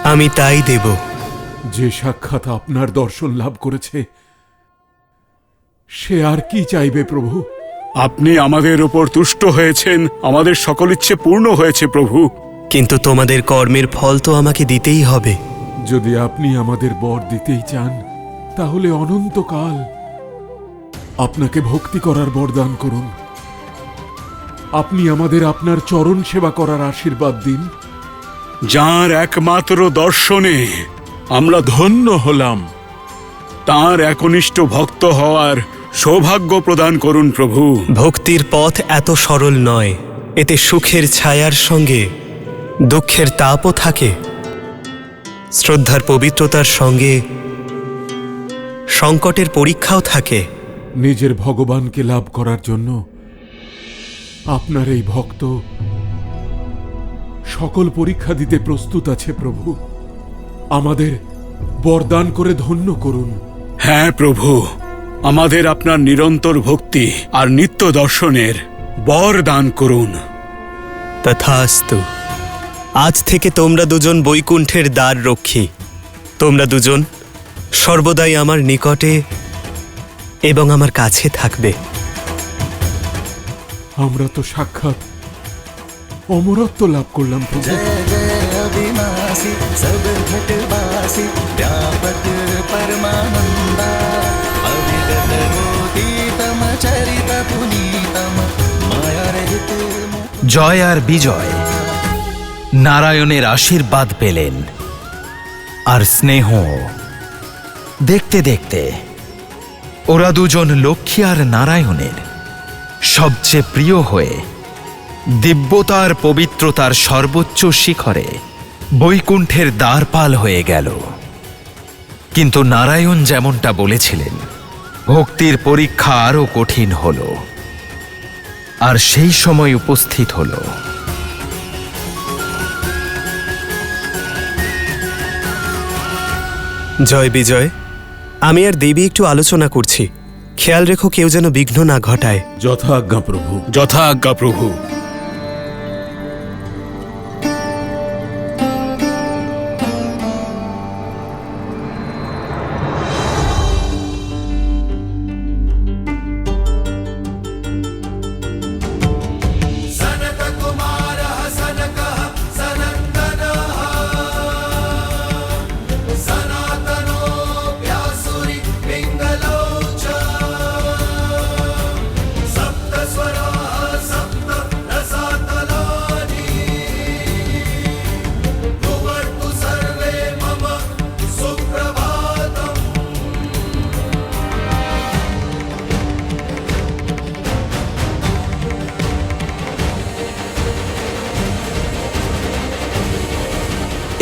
I: আমি তাই দেব।
H: যে সাক্ষাৎ আপনার দর্শন লাভ করেছে, সে আর কি চাইবে প্রভু?
L: আপনি আমাদের উপর তুষ্ট হয়েছেন, আমাদের সকল ইচ্ছে পূর্ণ হয়েছে প্রভু।
I: কিন্তু তোমাদের কর্মের ফল তো আমাকে দিতেই হবে।
H: যদি আপনি আমাদের বর দিতেই চান, তাহলে অনন্তকাল আপনাকে ভক্তি করার বরদান করুন। আপনি আমাদের আপনার চরণ সেবা করার আশীর্বাদ দিন।
L: যার একমাত্র দর্শনে আমরা ধন্য হলাম, তার একনিষ্ঠ ভক্ত হওয়ার সৌভাগ্য প্রদান করুন প্রভু।
I: ভক্তির পথ এত সরল নয়, এতে সুখের ছায়ার সঙ্গে দুঃখের তাপও থাকে। শ্রদ্ধার পবিত্রতার সঙ্গে সংকটের পরীক্ষাও থাকে।
H: নিজের ভগবানকে লাভ করার জন্য আপনার এই ভক্ত সকল পরীক্ষা দিতে প্রস্তুত আছে প্রভু। আমাদের বরদান করে ধন্য করুন।
L: হ্যাঁ প্রভু, আমাদের আপনার নিরন্তর ভক্তি আর নিত্য দর্শনের বর দান করুন।
I: তথাস্তু। আজ থেকে তোমরা দুজন বৈকুণ্ঠের দ্বার রক্ষী। তোমরা দুজন সর্বদাই আমার নিকটে এবং আমার কাছে থাকবে।
H: আমরা তো সাক্ষাৎ অমরত্ব লাভ করলাম প্রভু।
J: अविनाशी सब घटवासी व्यापक परमानंदा अविगत गोतीतम चरित पुनीतम माया रहित।
C: জয় আর বিজয় নারায়ণের আশীর্বাদ পেলেন আর স্নেহ। দেখতে দেখতে ওরা দুজন লক্ষ্মী আর নারায়ণের সবচেয়ে প্রিয় হয়ে দিব্যতার পবিত্রতার সর্বোচ্চ শিখরে বৈকুণ্ঠের দ্বারপাল হয়ে গেল। কিন্তু নারায়ণ যেমনটা বলেছিলেন, ভক্তির পরীক্ষা আরো কঠিন হল। আর সেই সময় উপস্থিত হল
I: জয় বিজয়, আমি আর দেবী একটু আলোচনা করছি। খেয়াল রেখো কেউ যেন বিঘ্ন না ঘটায়।
H: যথা আজ্ঞা প্রভু।
L: যথা আজ্ঞা প্রভু।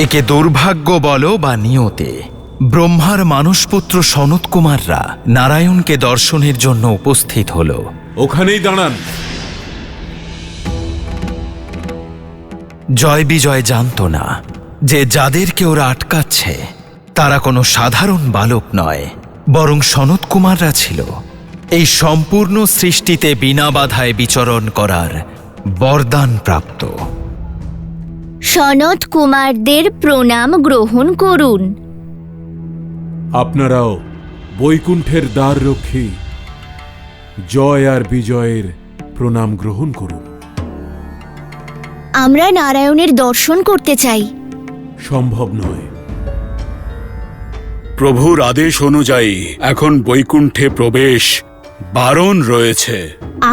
C: একে দুর্ভাগ্য বলো বা নিয়তে, ব্রহ্মার মানসপুত্র সনত কুমাররা নারায়ণকে দর্শনের জন্য উপস্থিত হল।
H: ওখানেই দাঁড়ান।
C: জয় বিজয় জানত না যে যাদেরকে ওরা আটকাচ্ছে তারা কোনো সাধারণ বালক নয়, বরং সনত কুমাররা ছিল এই সম্পূর্ণ সৃষ্টিতে বিনা বাধায় বিচরণ করার বরদান প্রাপ্ত।
B: সনত কুমারদের প্রণাম গ্রহণ করুন।
H: আপনারাও বৈকুণ্ঠের দ্বার রক্ষী জয় আর বিজয়ের প্রণাম গ্রহণ করুন।
B: আমরা নারায়ণের দর্শন করতে চাই।
H: সম্ভব নয়।
L: প্রভুর আদেশ অনুযায়ী এখন বৈকুণ্ঠে প্রবেশ বারণ রয়েছে।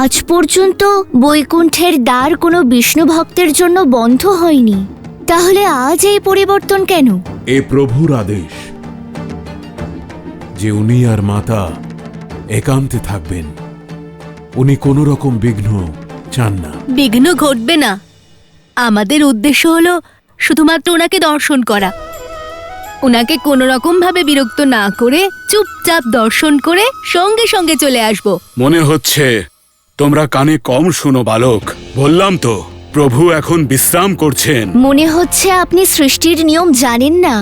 B: আজ পর্যন্ত বৈকুণ্ঠের দ্বার কোনো বিষ্ণু ভক্তের জন্য বন্ধ হয়নি, তাহলে আজ এই পরিবর্তন কেন?
H: এ প্রভুর আদেশ যে উনি আর মাতা একান্তে থাকবেন। উনি কোনো রকম বিঘ্ন চান না।
F: বিঘ্ন ঘটবে না। আমাদের উদ্দেশ্য হলো শুধুমাত্র ওনাকে দর্শন করা। ওনাকে কোনো রকম ভাবে বিরক্ত না করে চুপচাপ দর্শন করে সঙ্গে সঙ্গে চলে আসব।
L: মনে হচ্ছে তোমরা কানে কম শুনো বালক। বললাম তো প্রভু এখন বিশ্রাম করছেন।
B: মনে হচ্ছে আপনি সৃষ্টির নিয়ম জানেন না।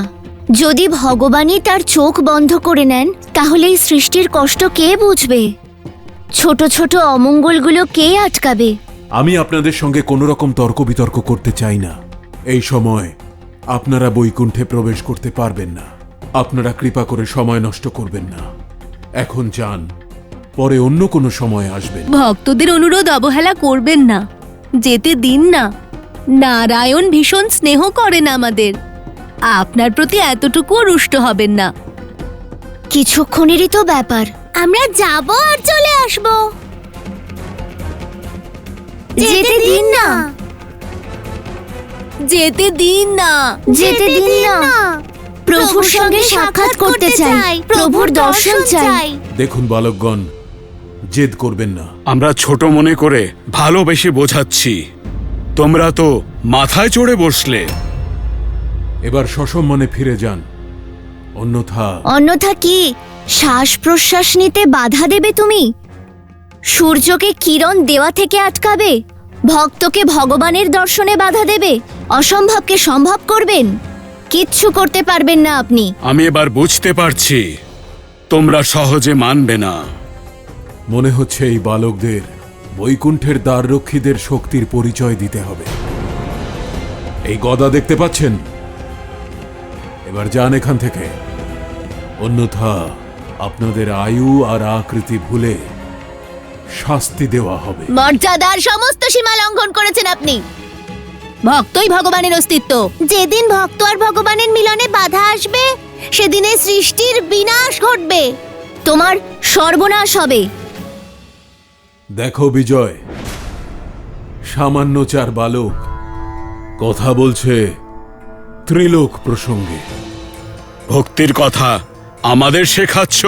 B: যদি ভগবানই তার চোখ বন্ধ করে নেন তাহলে এই সৃষ্টির কষ্ট কে বুঝবে? ছোট ছোট অমঙ্গলগুলো কে আটকাবে?
H: আমি আপনাদের সঙ্গে কোনো রকম তর্ক বিতর্ক করতে চাই না। এই সময় আপনারা বৈকুণ্ঠে প্রবেশ করতে পারবেন না। আপনারা কৃপা করে সময় নষ্ট করবেন না। এখন যান, পরে অন্য কোনো সময় আসবেন।
F: ভক্তদের অনুরোধ অবহেলা করবেন না, যেতে দিন না। নারায়ণ ভীষণ স্নেহ করেন আমাদের। আপনার প্রতি এতটুকুও রুষ্ট হবেন না।
B: কিছুক্ষণেরই তো ব্যাপার। আমরা যাব আর চলে আসব। যেতে দিন না,
F: যেতে দিন না,
B: যেতে দিন না। প্রভুর সঙ্গে সাক্ষাৎ করতে চাই, প্রভুর দর্শন চাই।
H: দেখুন বালকগণ, জেদ করবেন না।
L: আমরা ছোট মনে করে ভালোবেসে বোঝাচ্ছি। তোমরা তো মাথায় চড়ে বসলে।
H: এবার সসম্মানে ফিরে যান,
B: অন্যথা কি শ্বাস প্রশ্বাস নিতে বাধা দেবে তুমি? সূর্যকে কিরণ দেওয়া থেকে আটকাবে? ভক্তকে ভগবানের দর্শনে বাধা দেবে? অসম্ভবকে সম্ভব করবেন? কিচ্ছু করতে পারবেন না আপনি।
L: আমি এবার বুঝতে পারছি তোমরা সহজে মানবে না।
H: মনে হচ্ছে এই বালকদের বৈকুণ্ঠের দ্বাররক্ষীদের শক্তির পরিচয় দিতে হবে। এই গদা দেখতে পাচ্ছেন? এবার যান এখান থেকে, অন্যথা আপনাদের আয়ু আর আকৃতি ভুলে শাস্তি দেওয়া হবে।
B: মর্যাদার সমস্ত সীমা লঙ্ঘন করেছেন আপনি।
F: ভক্তই ভগবানের অস্তিত্ব।
B: যেদিন ভক্ত আর ভগবানের মিলনে বাধা আসবে সেদিনে সৃষ্টির বিনাশ ঘটবে, তোমার সর্বনাশ হবে।
H: দেখো বিজয়, সামান্য চার বালক কথা বলছে ত্রিলোক প্রসঙ্গে।
L: ভক্তির কথা আমাদের শেখাচ্ছ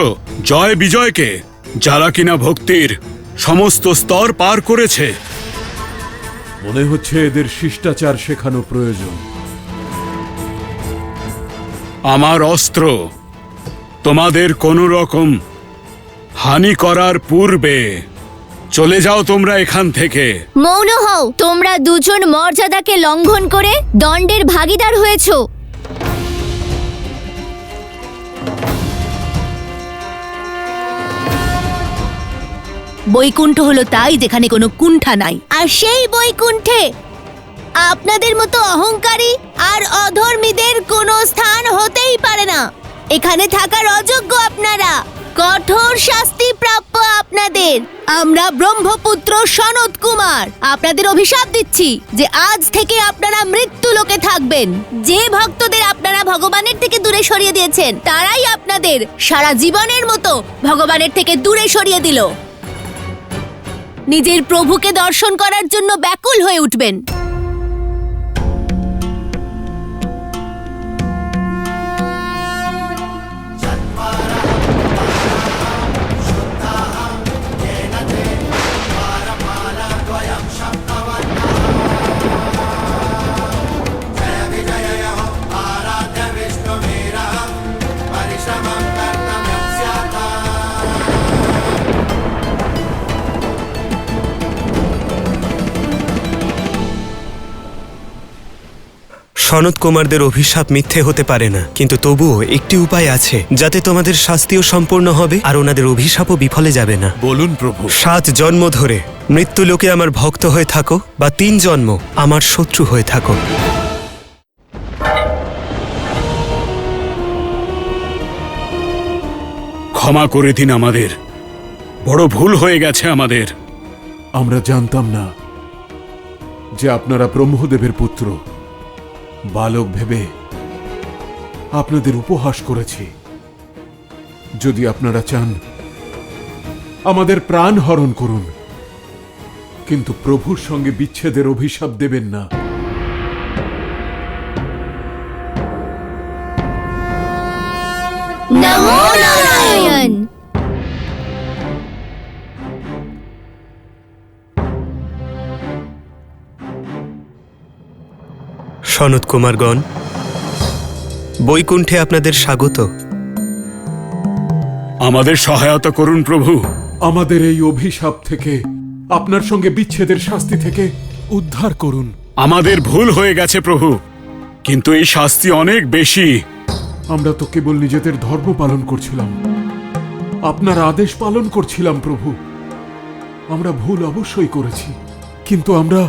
L: জয় বিজয়কে, যারা কিনা ভক্তির সমস্ত স্তর পার করেছে।
H: মনে হচ্ছে এদের শিষ্টাচার শেখানো প্রয়োজন।
L: আমার অস্ত্র তোমাদের কোনো রকম হানি করার পূর্বে চলে যাও তোমরা এখান থেকে।
B: মৌন হও, তোমরা দুজন মর্যাদাকে লঙ্ঘন করে দণ্ডের ভাগীদার হয়েছো।
F: বৈকুণ্ঠ হলো তাই যেখানে কোনো কুণ্ঠা নাই।
B: আর সেই বৈকুণ্ঠে আপনাদের মতো অহংকারী আর অধর্মীদের কোনো স্থান হতেই পারে না। এখানে থাকার অযোগ্য আপনারা, কঠোর শাস্তি প্রাপ্য আপনাদের। আমরা ব্রহ্মপুত্র সনত কুমার আপনাদের অভিশাপ দিচ্ছি যে আজ থেকে আপনারা মৃত্যু লোকে থাকবেন। যে ভক্তদের আপনারা ভগবানের থেকে দূরে সরিয়ে দিয়েছেন তারাই আপনাদের সারা জীবনের মতো ভগবানের থেকে দূরে সরিয়ে দিল। নিজের প্রভুকে দর্শন করার জন্য ব্যাকুল হয়ে উঠবেন।
I: সনত কুমারদের অভিশাপ মিথ্যে হতে পারে না, কিন্তু তবুও একটি উপায় আছে যাতে তোমাদের শাস্তিও সম্পূর্ণ হবে আর ওনাদের অভিশাপও বিফলে যাবে না।
D: বলুন প্রভু।
I: 7 জন্ম ধরে মৃত্যুলোকে আমার ভক্ত হয়ে থাকো বা 3 জন্ম আমার শত্রু হয়ে থাকো।
L: ক্ষমা করে দিন আমাদের, বড় ভুল হয়ে গেছে আমাদের।
H: আমরা জানতাম না যে আপনারা ব্রহ্মদেবের পুত্র। বালক ভেবে আপনাদের উপহাস করেছি। যদি আপনারা চান আমাদের প্রাণ হরণ করুন, কিন্তু প্রভুর সঙ্গে বিচ্ছেদের অভিশাপ দেবেন না।
B: নমো নারায়ণ।
I: সনত কুমারগণ, বৈকুণ্ঠে আপনাদের স্বাগত।
L: আমাদের সহায়তা করুন প্রভু।
H: আমাদের এই অভিশাপ থেকে, আপনার সঙ্গে বিচ্ছেদের শাস্তি থেকে উদ্ধার করুন।
L: আমাদের ভুল হয়ে গেছে প্রভু, কিন্তু এই শাস্তি অনেক বেশি।
H: আমরা তো কেবল নিজেদের ধর্ম পালন করছিলাম, আপনার আদেশ পালন করছিলাম প্রভু। আমরা ভুল অবশ্যই করেছি, কিন্তু আমরা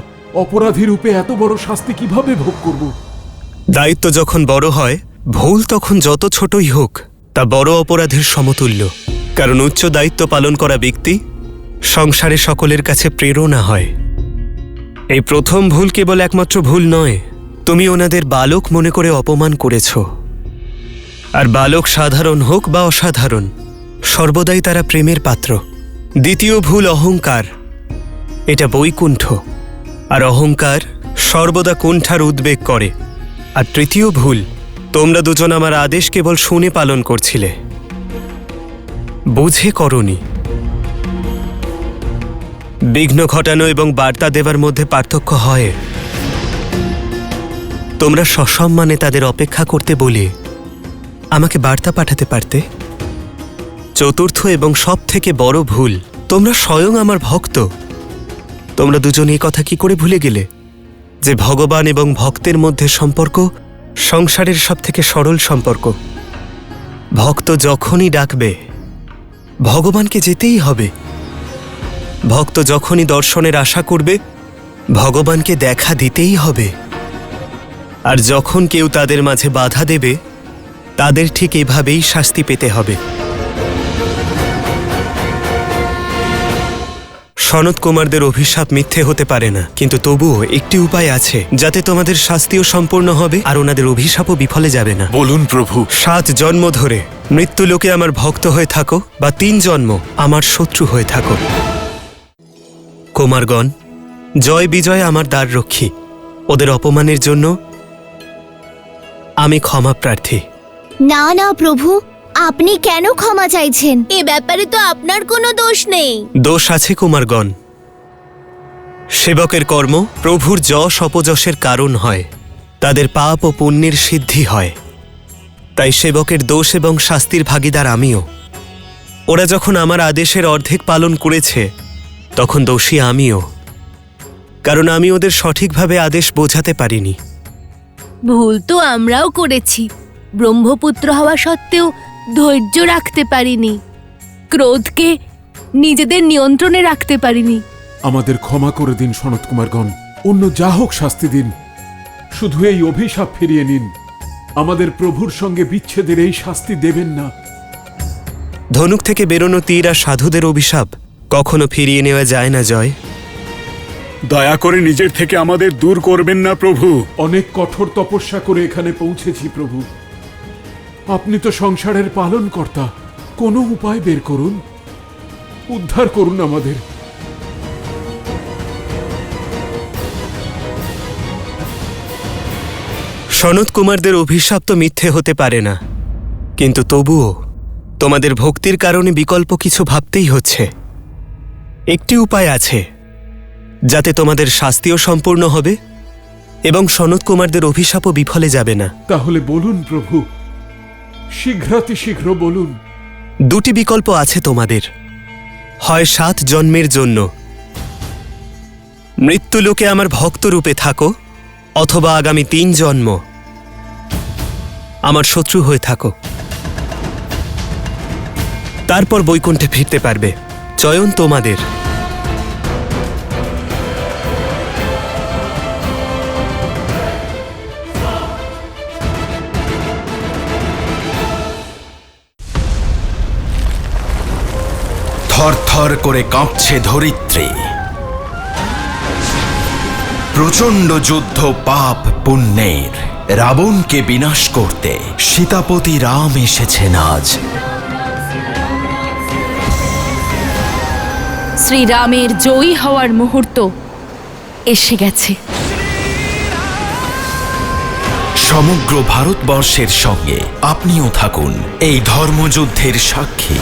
H: অপরাধী রূপে এত বড় শাস্তি কিভাবে ভোগ করব?
I: দায়িত্ব যখন বড় হয়, ভুল তখন যত ছোটই হোক তা বড় অপরাধের সমতুল্য। কারণ উচ্চ দায়িত্ব পালন করা ব্যক্তি সংসারে সকলের কাছে প্রেরণা হয়। এই প্রথম ভুল কেবল একমাত্র ভুল নয়, তুমি ওনাদের বালক মনে করে অপমান করেছ। আর বালক সাধারণ হোক বা অসাধারণ, সর্বদাই তারা প্রেমের পাত্র। দ্বিতীয় ভুল অহংকার, এটা বৈকুণ্ঠ। আর অহংকার সর্বদা কুণ্ঠার উদ্বেগ করে। আর তৃতীয় ভুল, তোমরা দুজন আমার আদেশ কেবল শুনে পালন করছিলে, বুঝে করনি। বিঘ্ন ঘটানো এবং বার্তা দেবার মধ্যে পার্থক্য হয়। তোমরা সসম্মানে তাদের অপেক্ষা করতে বলে আমাকে বার্তা পাঠাতে পারতে। চতুর্থ এবং সব থেকে বড় ভুল, তোমরা স্বয়ং আমার ভক্ত। তোমরা দুজন এই কথা কি করে ভুলে গেলে যে ভগবান এবং ভক্তের মধ্যে সম্পর্ক সংসারের সব থেকে সরল সম্পর্ক। ভক্ত যখনই ডাকবে ভগবানকে যেতেই হবে। ভক্ত যখনই দর্শনের আশা করবে ভগবানকে দেখা দিতেই হবে। আর যখন কেউ তাদের মাঝে বাধা দেবে তাদের ঠিক এভাবেই শাস্তি পেতে হবে। সনত কুমারদের অভিশাপ মিথ্যে হতে পারে না, কিন্তু তবুও একটি উপায় আছে যাতে তোমাদের শাস্তিও সম্পূর্ণ হবে আর ওনাদের অভিশাপও বিফলে যাবে না।
D: বলুন প্রভু।
I: 7 জন্ম ধরে মৃত্যুলোকে আমার ভক্ত হয়ে থাকো বা 3 জন্ম আমার শত্রু হয়ে থাকো। কুমারগণ, জয় বিজয় আমার দ্বার রক্ষী। ওদের অপমানের জন্য আমি ক্ষমা প্রার্থী।
B: না না প্রভু, আপনি কেন ক্ষমা চাইছেন? এ ব্যাপারে তো আপনার কোনো দোষ নেই।
I: দোষ আছে কুমারগণ। সেবকের কর্ম প্রভুর যশ অপযশের কারণ হয়, তাদের পাপ ও পুণ্যের সিদ্ধি হয়। তাই সেবকের দোষ এবং শাস্তির ভাগীদার আমিও। ওরা যখন আমার আদেশের অর্ধেক পালন করেছে তখন দোষী আমিও, কারণ আমি ওদের সঠিকভাবে আদেশ বোঝাতে পারিনি।
F: ভুল তো আমরাও করেছি। ব্রহ্মপুত্র হওয়া সত্ত্বেও ধৈর্য রাখতে পারিনি, ক্রোধকে নিজেদের নিয়ন্ত্রণে রাখতে পারিনি।
H: আমাদের ক্ষমা করে দিন সনত কুমারগণ, অন্য যা হোক শাস্তি দিন, শুধু এই অভিশাপ ফিরিয়ে নিন। আমাদের প্রভুর সঙ্গে বিচ্ছেদের এই শাস্তি দেবেন না।
I: ধনুক থেকে বেরোনো তীর আর সাধুদের অভিশাপ কখনো ফিরিয়ে নেওয়া যায় না জয়।
L: দয়া করে নিজের থেকে আমাদের দূর করবেন না প্রভু।
H: অনেক কঠোর তপস্যা করে এখানে পৌঁছেছি প্রভু। আপনি তো সংসারের পালনকর্তা, কোনো উপায় বের করুন, উদ্ধার করুন আমাদের।
I: সনত কুমারদের অভিশাপ তো মিথ্যে হতে পারে না, কিন্তু তবুও তোমাদের ভক্তির কারণে বিকল্প কিছু ভাবতেই হচ্ছে। একটি উপায় আছে যাতে তোমাদের শাস্তিও সম্পূর্ণ হবে এবং সনত কুমারদের অভিশাপও বিফলে যাবে না।
H: তাহলে বলুন প্রভু, শীঘ্রাতিশীঘ্র বলুন।
I: দুটি বিকল্প আছে তোমাদের, হয় 7 জন্মের জন্য মৃত্যুলোকে আমার ভক্ত রূপে থাকো, অথবা আগামী 3 জন্ম আমার শত্রু হয়ে থাকো। তারপর বৈকুণ্ঠে ফিরতে পারবে। চয়ন তোমাদের।
C: থরথর করে কাঁপছে ধরিত্রী। প্রচণ্ড যুদ্ধ পাপ পুণ্যের। রাবণকে বিনাশ করতে সীতাপতি রাম এসেছেন আজ।
F: শ্রীরামের জয়ী হওয়ার মুহূর্ত এসে গেছে।
C: সমগ্র ভারতবর্ষের সঙ্গে আপনিও থাকুন এই ধর্মযুদ্ধের সাক্ষী।